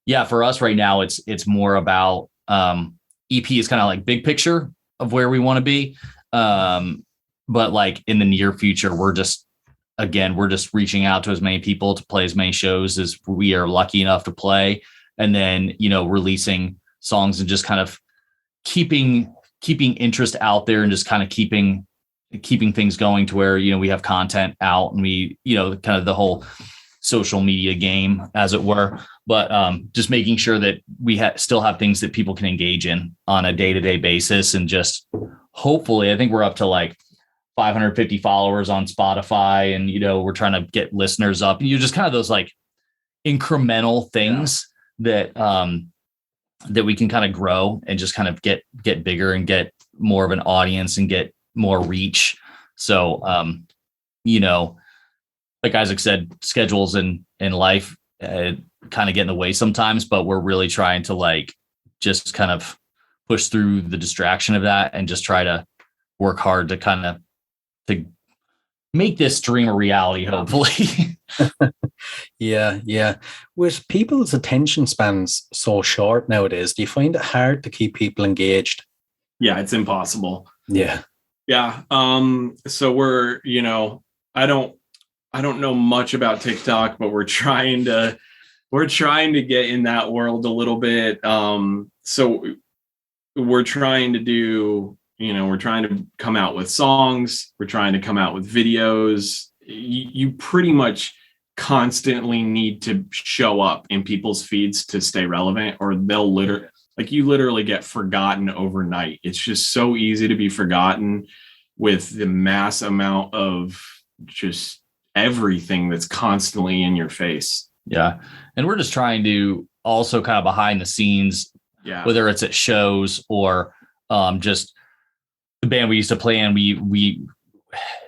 yeah, for us right now, it's more about EP is kind of like big picture of where we want to be. But like in the near future, we're just reaching out to as many people to play as many shows as we are lucky enough to play. And then, releasing songs and just kind of keeping interest out there and just kind of keeping things going to where, we have content out and we, kind of the whole social media game as it were, but just making sure that we still have things that people can engage in on a day-to-day basis. And just hopefully, I think we're up to like 550 followers on Spotify and, we're trying to get listeners up and just kind of those like incremental things that we can kind of grow and just kind of get bigger and get more of an audience and get more reach. So, like Isaac said, schedules in life kind of get in the way sometimes, but we're really trying to like just kind of push through the distraction of that and just try to work hard to make this dream a reality, hopefully. Yeah. With people's attention spans so short nowadays, do you find it hard to keep people engaged? Yeah, it's impossible. Yeah. So we're, I don't know much about TikTok, but we're trying to get in that world a little bit. So we're trying to do, we're trying to come out with songs. We're trying to come out with videos. You pretty much constantly need to show up in people's feeds to stay relevant, or they'll literally get forgotten overnight. It's just so easy to be forgotten with the mass amount of just everything that's constantly in your face. Yeah. And we're just trying to also kind of behind the scenes, whether it's at shows or just the band we used to play in, we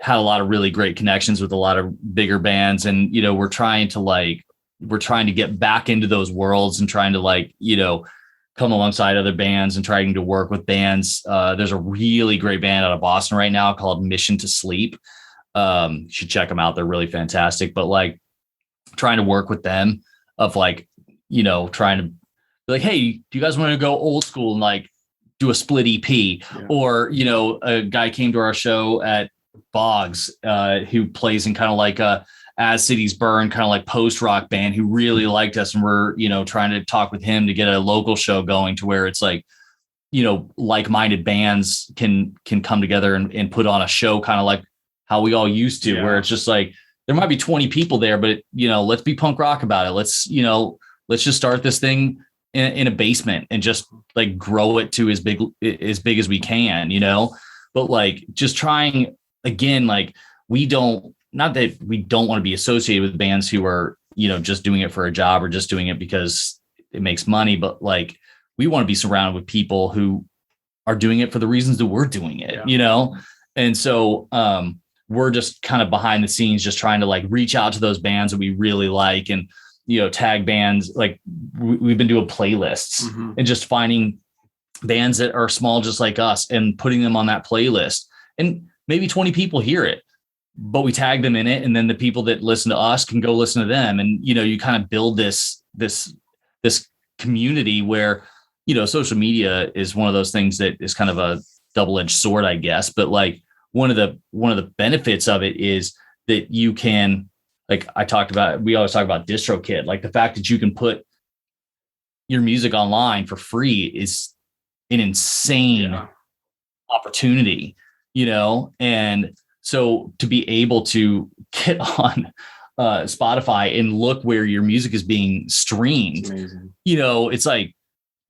had a lot of really great connections with a lot of bigger bands. And, we're trying to get back into those worlds and trying to come alongside other bands and trying to work with bands. There's a really great band out of Boston right now called Mission to Sleep. You should check them out. They're really fantastic. But like trying to work with them of like, trying to be like, hey, do you guys want to go old school and like do a split EP? Yeah. Or, a guy came to our show at Boggs, who plays in kind of like a As Cities Burn, kind of like post-rock band, who really liked us. And we're, trying to talk with him to get a local show going to where it's like, like-minded bands can come together and put on a show kind of like how we all used to, where it's just like, there might be 20 people there, but let's be punk rock about it. Let's just start this thing in a basement and just like grow it to as big as we can, but like just trying again, like not that we don't want to be associated with bands who are, just doing it for a job or just doing it because it makes money, but like, we want to be surrounded with people who are doing it for the reasons that we're doing it, And so, we're just kind of behind the scenes, just trying to like reach out to those bands that we really like and, tag bands. Like we've been doing playlists and just finding bands that are small, just like us, and putting them on that playlist, and maybe 20 people hear it, but we tag them in it. And then the people that listen to us can go listen to them. And, you kind of build this community where, social media is one of those things that is kind of a double-edged sword, I guess. But like one of the benefits of it is that you can, like we always talk about DistroKid, like the fact that you can put your music online for free is an insane opportunity, and so to be able to get on Spotify and look where your music is being streamed, it's like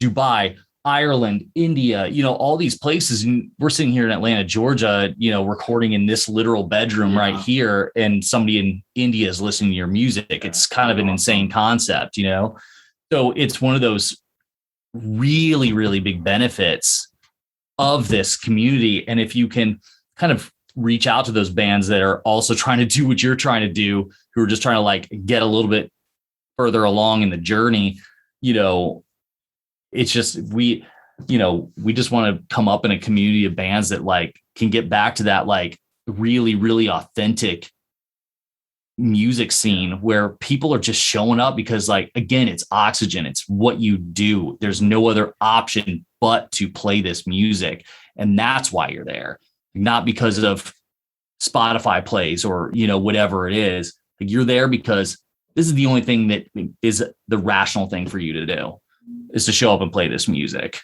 Dubai, Ireland, India, all these places. And we're sitting here in Atlanta, Georgia, recording in this literal bedroom right here. And somebody in India is listening to your music. It's kind of an insane concept, So it's one of those really, really big benefits of this community. And if you can kind of reach out to those bands that are also trying to do what you're trying to do, who are just trying to like get a little bit further along in the journey, it's just, we just want to come up in a community of bands that like can get back to that like really, really authentic music scene where people are just showing up because like, again, it's oxygen. It's what you do. There's no other option but to play this music. And that's why you're there. Not because of Spotify plays or, whatever it is. Like you're there because this is the only thing that is the rational thing for you to do, is to show up and play this music.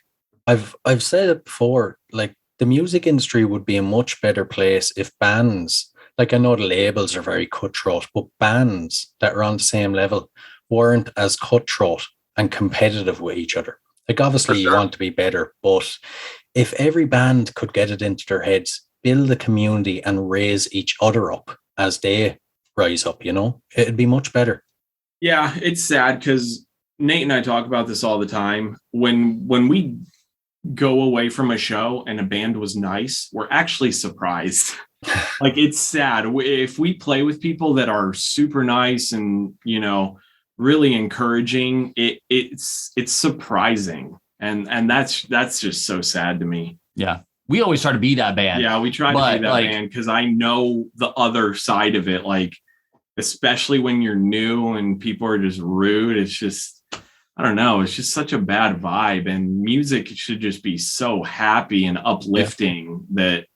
I've said it before, like the music industry would be a much better place if bands, like I know the labels are very cutthroat, but bands that are on the same level weren't as cutthroat and competitive with each other. Like obviously you want to be better, but if every band could get it into their heads, build a community and raise each other up as they rise up, it'd be much better. Yeah, it's sad because Nate and I talk about this all the time. When we go away from a show and a band was nice, we're actually surprised. Like it's sad. If we play with people that are super nice and, really encouraging, it's surprising. And that's just so sad to me. Yeah. We always try to be that band. Yeah, we try to be that band because I know the other side of it. Like, especially when you're new and people are just rude. It's just, I don't know. It's just such a bad vibe. And music should just be so happy and uplifting that,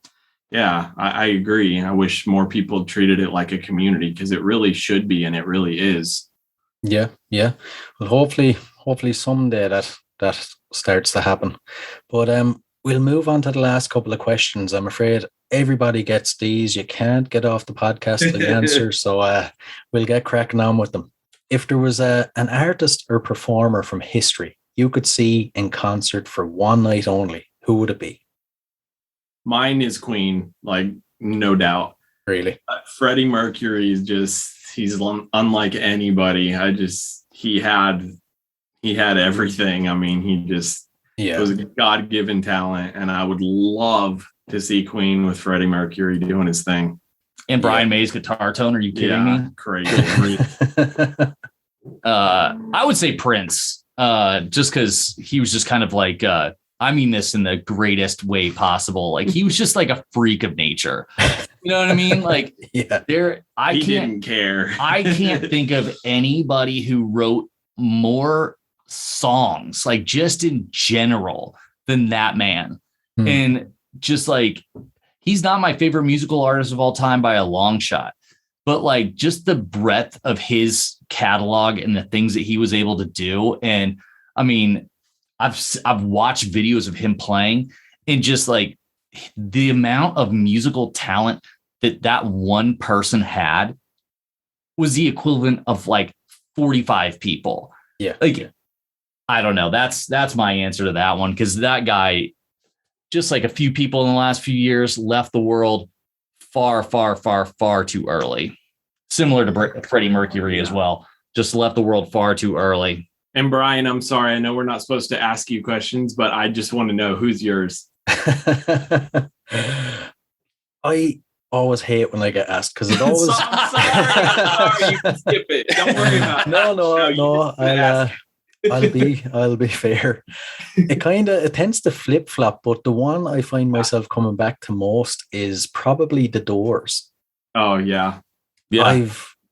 I agree. I wish more people treated it like a community because it really should be. And it really is. Yeah. Well, hopefully someday that starts to happen. But we'll move on to the last couple of questions. I'm afraid everybody gets these. You can't get off the podcast to the answer. So we'll get cracking on with them. If there was an artist or performer from history you could see in concert for one night only, who would it be? Mine is Queen, like no doubt. Really? Freddie Mercury is he's unlike anybody. He had everything. I mean, he was a God-given talent, and I would love to see Queen with Freddie Mercury doing his thing. And Brian May's guitar tone. Are you kidding me? Crazy. I would say Prince, just because he was just kind of like, I mean this in the greatest way possible. Like he was just like a freak of nature. You know what I mean? Like, Yeah. He didn't care. I can't think of anybody who wrote more songs, like just in general, than that man. And just like, he's not my favorite musical artist of all time by a long shot, but like just the breadth of his catalog and the things that he was able to do. And I mean, I've watched videos of him playing, and just like the amount of musical talent that one person had was the equivalent of like 45 people. Yeah. Like, I don't know. That's my answer to that one. Cause that guy, just like a few people in the last few years, left the world far, far, far, far too early. Similar to Freddie Mercury as well. Just left the world far too early. And Brian, I'm sorry. I know we're not supposed to ask you questions, but I just want to know, who's yours? I always hate when I get asked, because it always. I'm sorry. You can skip it. Don't worry about it. No. I'll be fair. It tends to flip flop, but the one I find myself coming back to most is probably The Doors. Oh yeah.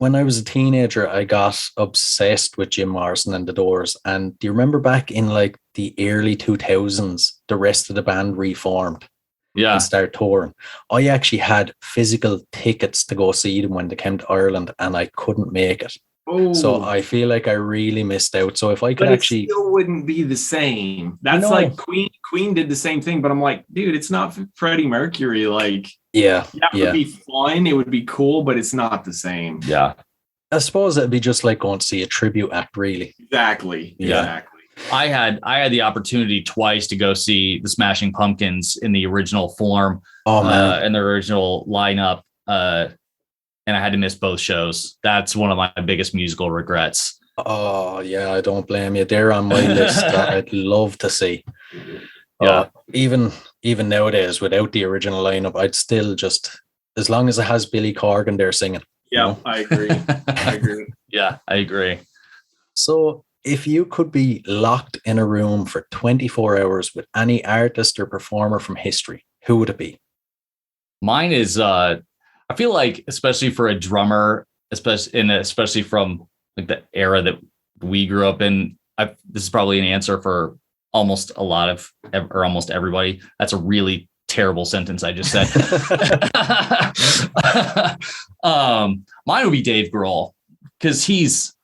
When I was a teenager, I got obsessed with Jim Morrison and The Doors. And do you remember back in like the early 2000s, the rest of the band reformed? Yeah. And started touring. I actually had physical tickets to go see them when they came to Ireland, and I couldn't make it. Oh. So I feel like I really missed out. So if I could it still wouldn't be the same. That's like Queen did the same thing, but I'm like, dude, it's not Freddie Mercury. Like, that would be fun. It would be cool, but it's not the same. Yeah. I suppose it'd be just like going to see a tribute act, really. Exactly. Yeah. Exactly. I had the opportunity twice to go see the Smashing Pumpkins in the original form, in the original lineup, and I had to miss both shows. That's one of my biggest musical regrets. Oh yeah, I don't blame you. They're on my list that I'd love to see. Yeah, even nowadays, without the original lineup, I'd still just, as long as it has Billy Corgan there singing. Yeah, I agree. Yeah, I agree. So, if you could be locked in a room for 24 hours with any artist or performer from history, who would it be? Mine is, I feel like, especially for a drummer, especially from like the era that we grew up in, this is probably an answer for almost almost everybody. That's a really terrible sentence I just said. Mine would be Dave Grohl, because he's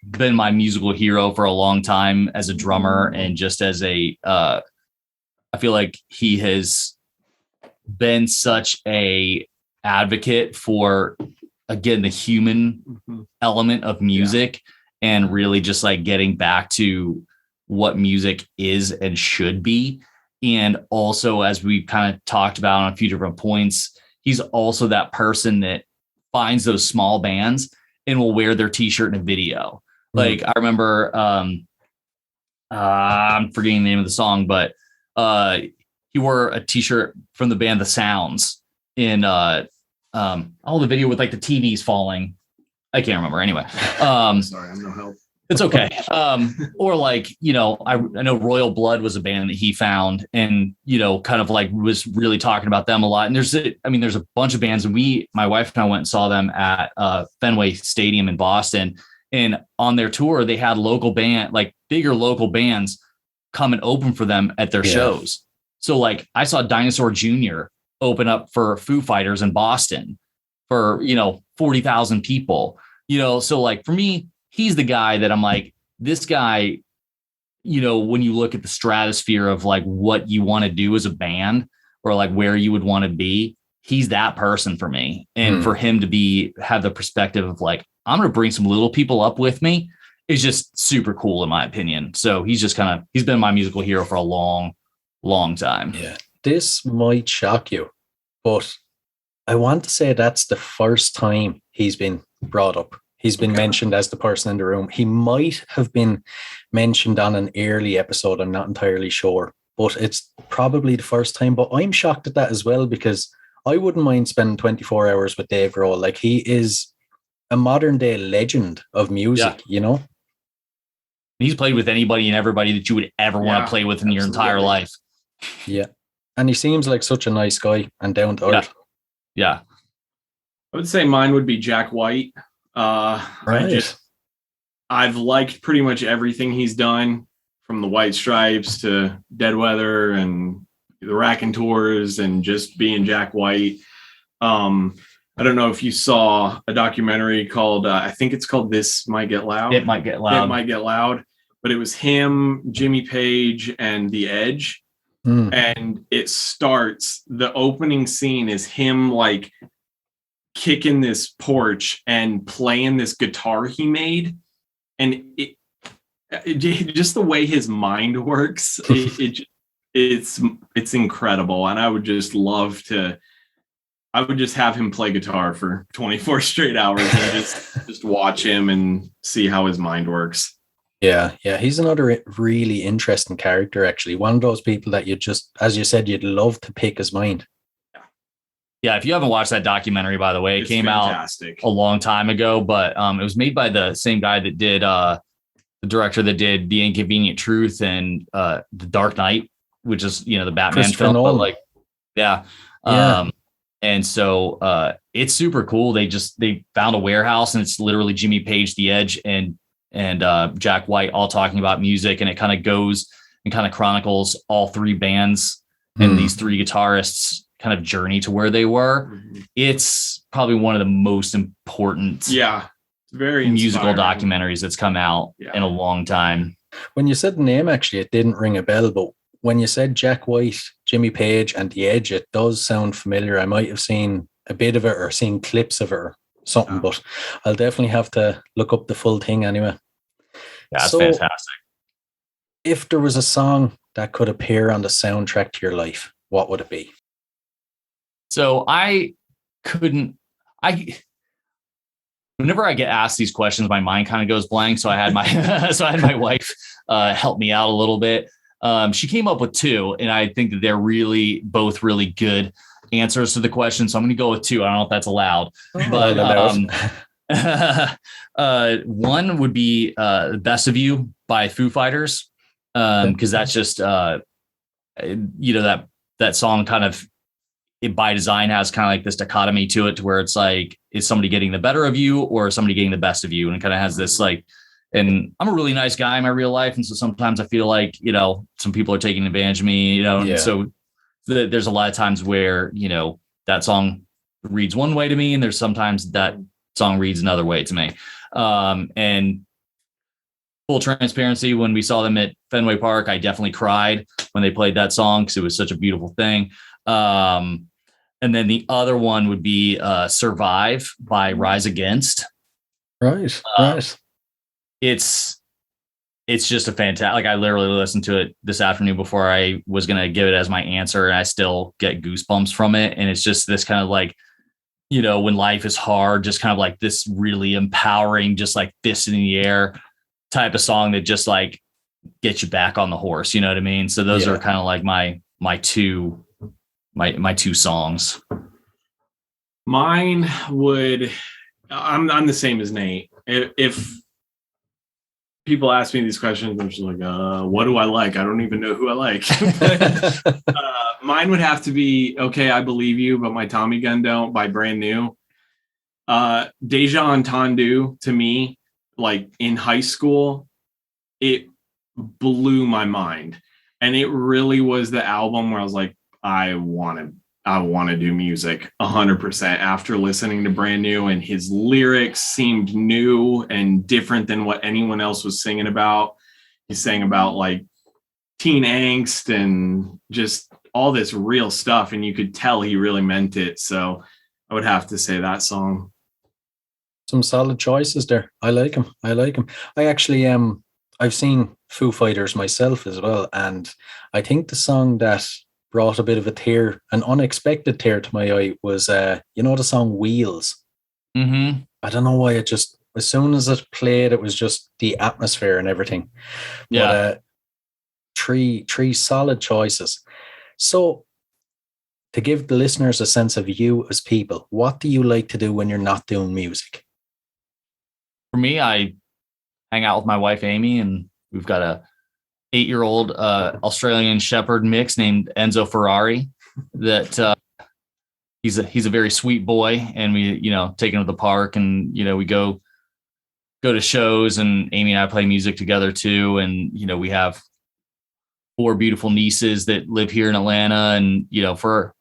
been my musical hero for a long time as a drummer, and just as I feel like he has been such a advocate for, again, the human element of music, and really just like getting back to what music is and should be. And also, as we kind of talked about on a few different points, he's also that person that finds those small bands and will wear their t-shirt in a video. Like, I remember, I'm forgetting the name of the song, but he wore a t-shirt from the band The Sounds in the video with like the TVs falling. I can't remember. Anyway, sorry, I'm no help. It's okay. Or like, I know Royal Blood was a band that he found, and, kind of like was really talking about them a lot. And there's a bunch of bands, and my wife and I went and saw them at Fenway Stadium in Boston. And on their tour, they had bigger local bands come and open for them at their shows. So like, I saw Dinosaur Jr. open up for Foo Fighters in Boston for, 40,000 people, so like for me, he's the guy that I'm like, this guy, when you look at the stratosphere of like what you want to do as a band, or like where you would want to be, he's that person for me. And for him to have the perspective of like, I'm going to bring some little people up with me, is just super cool in my opinion. So he's just he's been my musical hero for a long, long time. Yeah. This might shock you, but I want to say that's the first time he's been brought up. He's been mentioned as the person in the room. He might have been mentioned on an early episode. I'm not entirely sure, but it's probably the first time. But I'm shocked at that as well, because I wouldn't mind spending 24 hours with Dave Grohl. Like, he is a modern day legend of music, He's played with anybody and everybody that you would ever want to play with in your entire life. Yeah. And he seems like such a nice guy and down to earth. Yeah. I would say mine would be Jack White. Right. I've liked pretty much everything he's done, from the White Stripes to Dead Weather and the Raconteurs and just being Jack White. I don't know if you saw a documentary called, I think it's called This Might Get Loud. It Might Get Loud. It Might Get Loud. But it was him, Jimmy Page, and The Edge. And it starts, the opening scene is him like kicking this porch and playing this guitar he made. And it just the way his mind works, it's incredible. And I would just have him play guitar for 24 straight hours and just watch him and see how his mind works. Yeah, he's another really interesting character, actually. One of those people that you just, as you said, you'd love to pick his mind. Yeah, if you haven't watched that documentary, by the way, it came fantastic. out a long time ago, but it was made by the same guy that did the director that did The Inconvenient Truth and The Dark Knight, which is, the Batman film. But like, yeah. And so it's super cool. They found a warehouse, and it's literally Jimmy Page, The Edge, and Jack White all talking about music, and it kind of goes and kind of chronicles all three bands and these three guitarists kind of journey to where they were. It's probably one of the most important very musical inspiring documentaries that's come out in a long time. When you said the name, actually, it didn't ring a bell, but when you said Jack White, Jimmy Page, and The Edge, it does sound familiar. I might have seen a bit of it or seen clips of it or something, but I'll definitely have to look up the full thing anyway. Yeah, it's fantastic. If there was a song that could appear on the soundtrack to your life, what would it be? So whenever I get asked these questions, my mind kind of goes blank. So I had my wife help me out a little bit. She came up with two, and I think that they're both really good answers to the question. So I'm going to go with two. I don't know if that's allowed, but one would be The Best of You by Foo Fighters. Cause that's just, that song kind of, it by design has kind of like this dichotomy to it, to where it's like, is somebody getting the better of you or somebody getting the best of you? And it kind of has this like, and I'm a really nice guy in my real life. And so sometimes I feel like, some people are taking advantage of me, and so there's a lot of times where, that song reads one way to me, and there's sometimes that song reads another way to me. And full transparency, when we saw them at Fenway Park, I definitely cried when they played that song because it was such a beautiful thing. And then the other one would be Survive by Rise Against. Right. It's just a fantastic, like I literally listened to it this afternoon before I was going to give it as my answer, and I still get goosebumps from it. And it's just this kind of like, when life is hard, just kind of like this really empowering, just like fist in the air type of song that just like gets you back on the horse. You know what I mean? So those are kind of like my two songs. Mine would, I'm the same as Nate. If people ask me these questions, I'm just like, what do I like? I don't even know who I like. Mine would have to be Okay, I Believe You, but my Tommy Gun Don't by Brand New. Deja Entendu, to me, like in high school, it blew my mind. And it really was the album where I was like, I want to do music 100% after listening to Brand New, and his lyrics seemed new and different than what anyone else was singing about. He sang about like teen angst and just all this real stuff, and you could tell he really meant it. So I would have to say that song. Some solid choices there. I like him. I actually I've seen Foo Fighters myself as well, and I think the song that brought a bit of an unexpected tear to my eye was the song Wheels. Mm-hmm. I don't know why, it just, as soon as it played, it was just the atmosphere and everything. Yeah. But three solid choices. So to give the listeners a sense of you as people, what do you like to do when you're not doing music? For me, I hang out with my wife, Amy, and we've got a 8-year-old Australian Shepherd mix named Enzo Ferrari that, he's a very sweet boy, and we, take him to the park, and, we go to shows, and Amy and I play music together too. And, we have 4 beautiful nieces that live here in Atlanta. And, for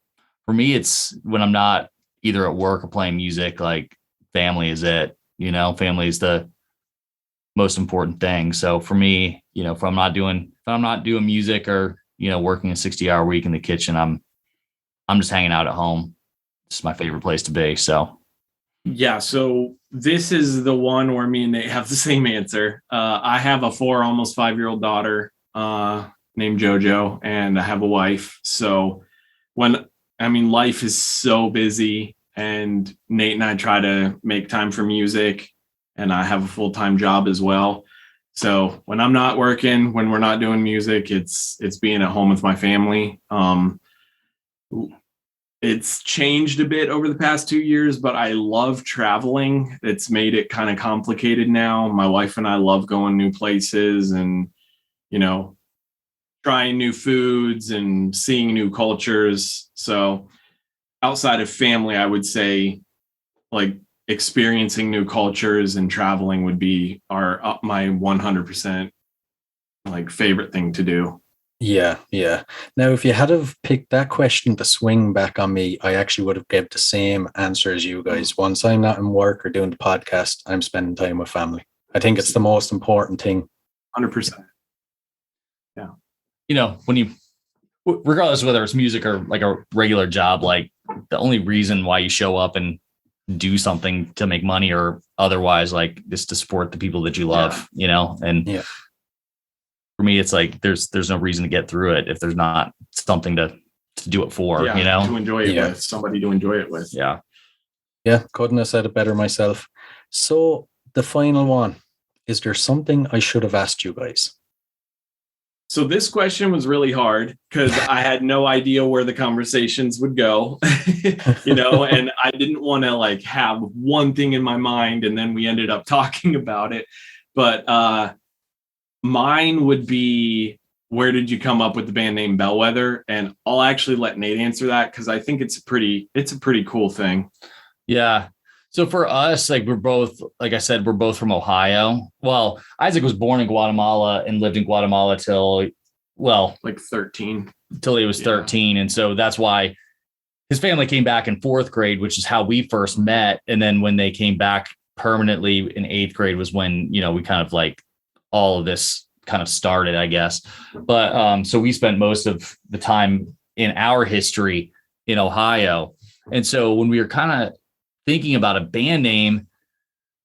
me, it's when I'm not either at work or playing music, like family is it, family is the most important thing. So for me, if I'm not doing music or, working a 60-hour week in the kitchen, I'm just hanging out at home. It's my favorite place to be. So. Yeah. So this is the one where me and Nate have the same answer. I have a almost 5-year-old daughter, named JoJo, and I have a wife. So life is so busy, and Nate and I try to make time for music, and I have a full-time job as well. So when I'm not working, when we're not doing music, it's being at home with my family. It's changed a bit over the past 2 years, but I love traveling. It's made it kind of complicated now. My wife and I love going new places and, trying new foods and seeing new cultures. So outside of family, I would say like experiencing new cultures and traveling would be my 100% like favorite thing to do. Yeah. Now, if you had have picked that question to swing back on me, I actually would have given the same answer as you guys. Once I'm not in work or doing the podcast, I'm spending time with family. I think it's the most important thing. 100%. Yeah. When you, regardless of whether it's music or like a regular job, like the only reason why you show up and do something to make money or otherwise, like, is to support the people that you love, and for me, it's like, there's no reason to get through it if there's not something to do it for, to enjoy it with, somebody to enjoy it with. Yeah. Couldn't have said it better myself. So the final one, is there something I should have asked you guys? So this question was really hard because I had no idea where the conversations would go, and I didn't want to like have one thing in my mind and then we ended up talking about it. But mine would be, where did you come up with the band name Bellwether? And I'll actually let Nate answer that because I think it's a pretty cool thing. Yeah. So for us, like, we're both, like I said, we're both from Ohio. Well, Isaac was born in Guatemala and lived in Guatemala till like 13, till he was 13. And so that's why his family came back in 4th grade, which is how we first met. And then when they came back permanently in 8th grade was when, we kind of like all of this kind of started, I guess. But so we spent most of the time in our history in Ohio. And so when we were kind of thinking about a band name,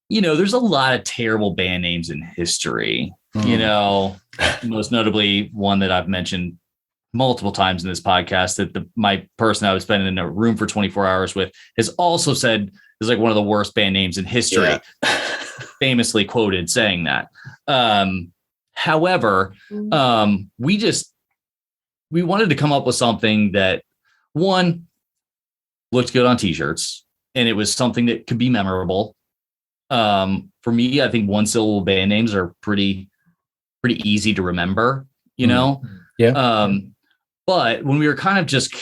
there's a lot of terrible band names in history, most notably one that I've mentioned multiple times in this podcast that my person I was spending in a room for 24 hours with has also said is like one of the worst band names in history, famously quoted saying that. However, we wanted to come up with something that, one, looked good on t-shirts, and it was something that could be memorable. For me, I think 1-syllable band names are pretty easy to remember, Yeah. But when we were kind of just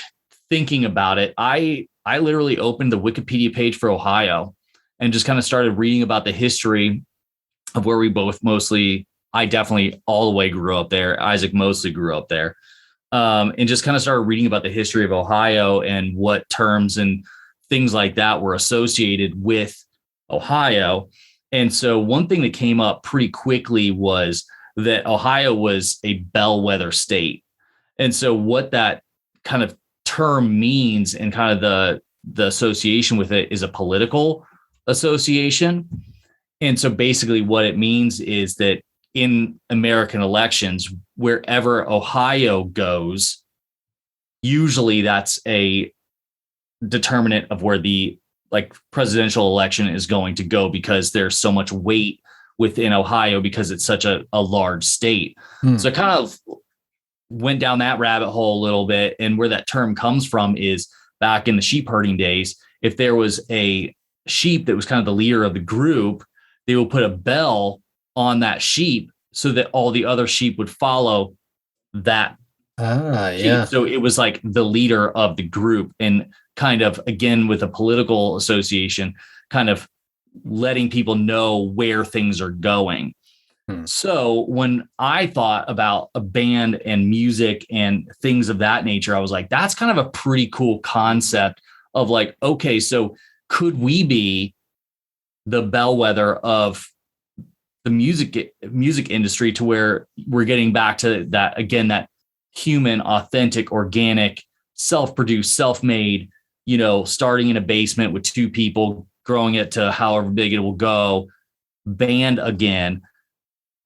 thinking about it, I literally opened the Wikipedia page for Ohio and just kind of started reading about the history of where we both I definitely all the way grew up there. Isaac mostly grew up there. And just kind of started reading about the history of Ohio and what terms and things like that were associated with Ohio. And so one thing that came up pretty quickly was that Ohio was a bellwether state. And so what that kind of term means and kind of the association with it is a political association. And so basically what it means is that in American elections, wherever Ohio goes, usually that's a determinant of where the presidential election is going to go, because there's so much weight within Ohio because it's such a large state. So I kind of went down that rabbit hole a little bit. And where that term comes from is back in the sheep herding days, if there was a sheep that was kind of the leader of the group, they will put a bell on that sheep so that all the other sheep would follow that sheep. So it was like the leader of the group. And kind of, again, with a political association, kind of letting people know where things are going. So when I thought about a band and music and things of that nature, I was like, that's kind of a pretty cool concept of like, okay, so could we be the bellwether of the music industry, to where we're getting back to that, again, that human, authentic, organic, self-produced, self-made, starting in a basement with 2 people, growing it to however big it will go, band again,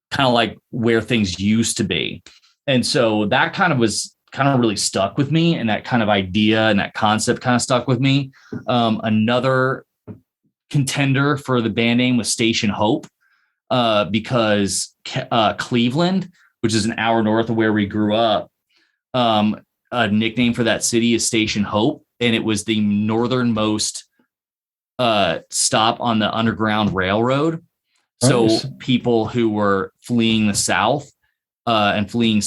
kind of like where things used to be. And so that kind of really stuck with me, and that kind of idea and that concept kind of stuck with me. Another contender for the band name was Station Hope, because Cleveland, which is an hour north of where we grew up, a nickname for that city is Station Hope, and it was the northernmost stop on the Underground Railroad. So people who were fleeing the South and fleeing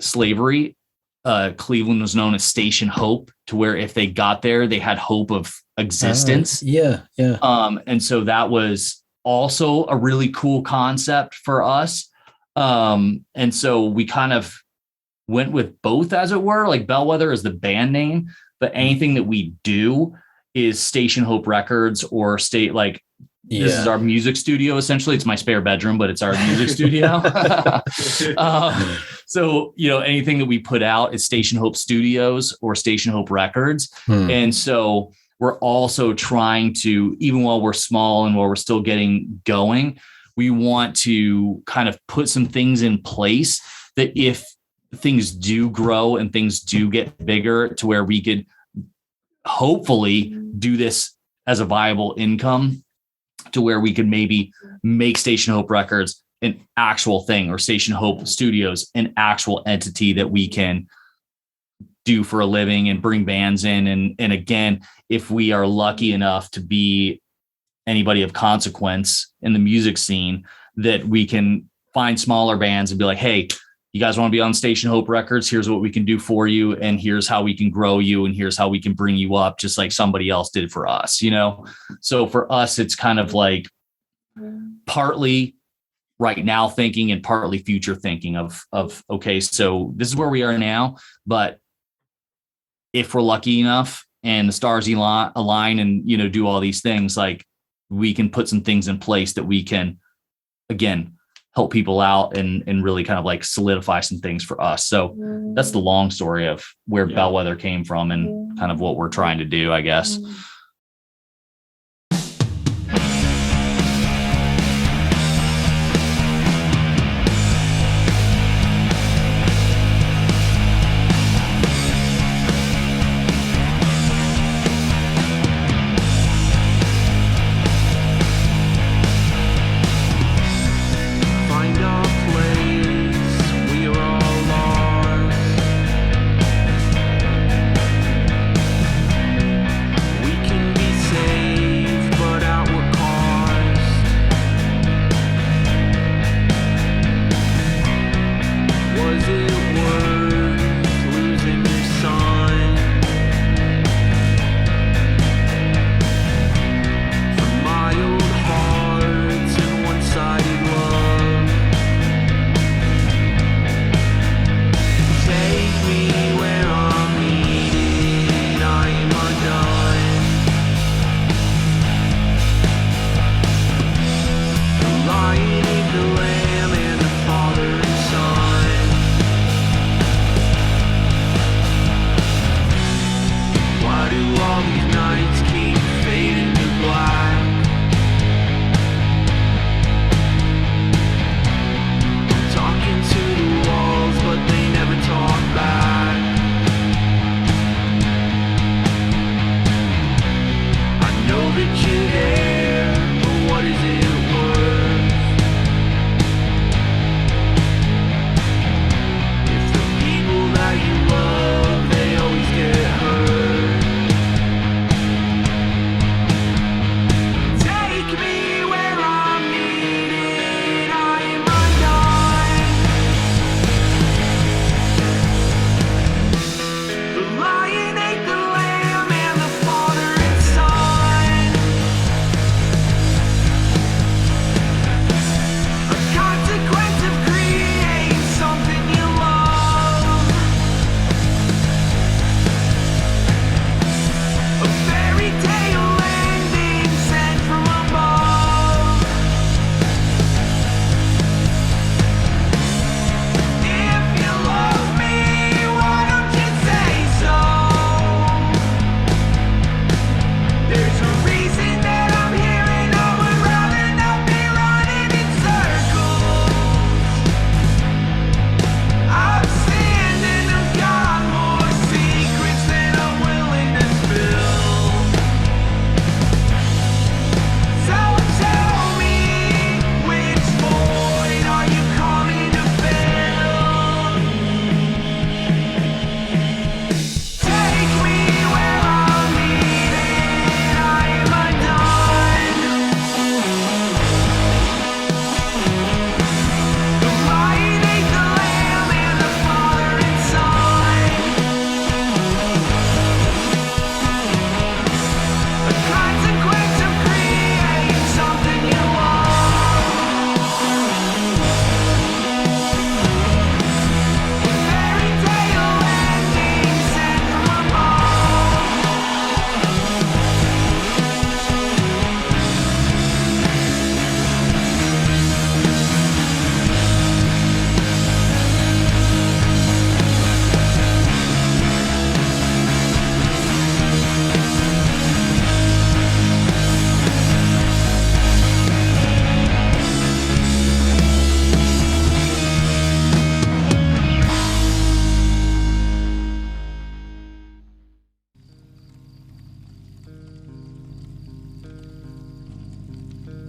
slavery, Cleveland was known as Station Hope, to where if they got there, they had hope of existence. Yeah. And so that was also a really cool concept for us. And so we kind of went with both, as it were. Like Bellwether is the band name, but anything that we do is Station Hope Records, or this is our music studio. Essentially, it's my spare bedroom, but it's our music studio. So, anything that we put out is Station Hope Studios or Station Hope Records. And so we're also trying to, even while we're small and while we're still getting going, we want to kind of put some things in place that if things do grow and things do get bigger, to where we could hopefully do this as a viable income, to where we could maybe make Station Hope Records an actual thing, or Station Hope Studios an actual entity that we can do for a living and bring bands in. And again, if we are lucky enough to be anybody of consequence in the music scene, that we can find smaller bands and be like, hey, you guys want to be on Station Hope Records? Here's what we can do for you. And here's how we can grow you. And here's how we can bring you up, just like somebody else did for us, So for us, it's kind of like partly right now thinking and partly future thinking of, okay, so this is where we are now, but if we're lucky enough and the stars align and, do all these things, like we can put some things in place that we can, again, help people out and really kind of like solidify some things for us. So that's the long story of where Bellwether came from and kind of what we're trying to do, I guess. We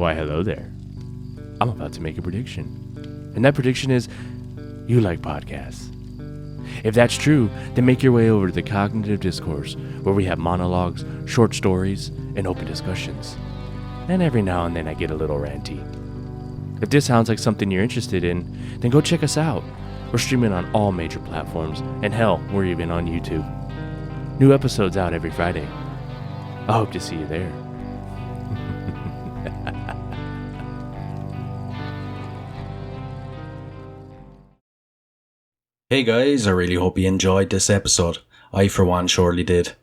Why, hello there. I'm about to make a prediction. And that prediction is, you like podcasts. If that's true, then make your way over to the Cognitive Discourse, where we have monologues, short stories, and open discussions. And every now and then I get a little ranty. If this sounds like something you're interested in, then go check us out. We're streaming on all major platforms, and hell, we're even on YouTube. New episodes out every Friday. I hope to see you there. Hey guys, I really hope you enjoyed this episode. I for one surely did.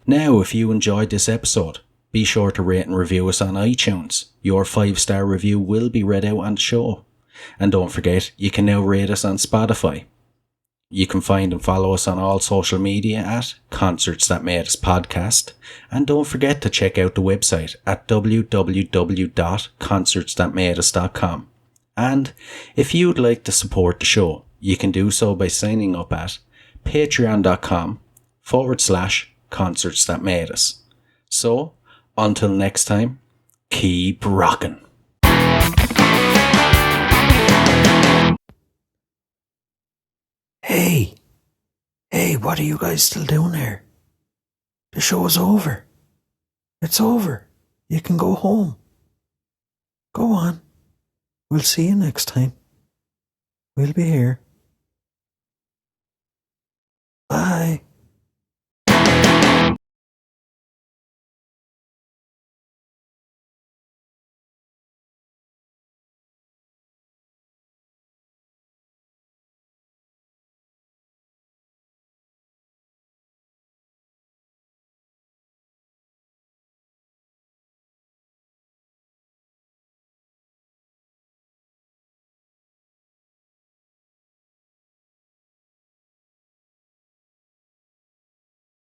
Now, if you enjoyed this episode, be sure to rate and review us on iTunes. Your 5-star review will be read out on the show. And don't forget, you can now rate us on Spotify. You can find and follow us on all social media at Concerts That Made Us Podcast. And don't forget to check out the website at www.concertsthatmadeus.com. And if you'd like to support the show, you can do so by signing up at patreon.com/Concerts That Made Us. So, until next time, keep rocking. Hey, what are you guys still doing here? The show's over. It's over. You can go home. Go on. We'll see you next time. We'll be here.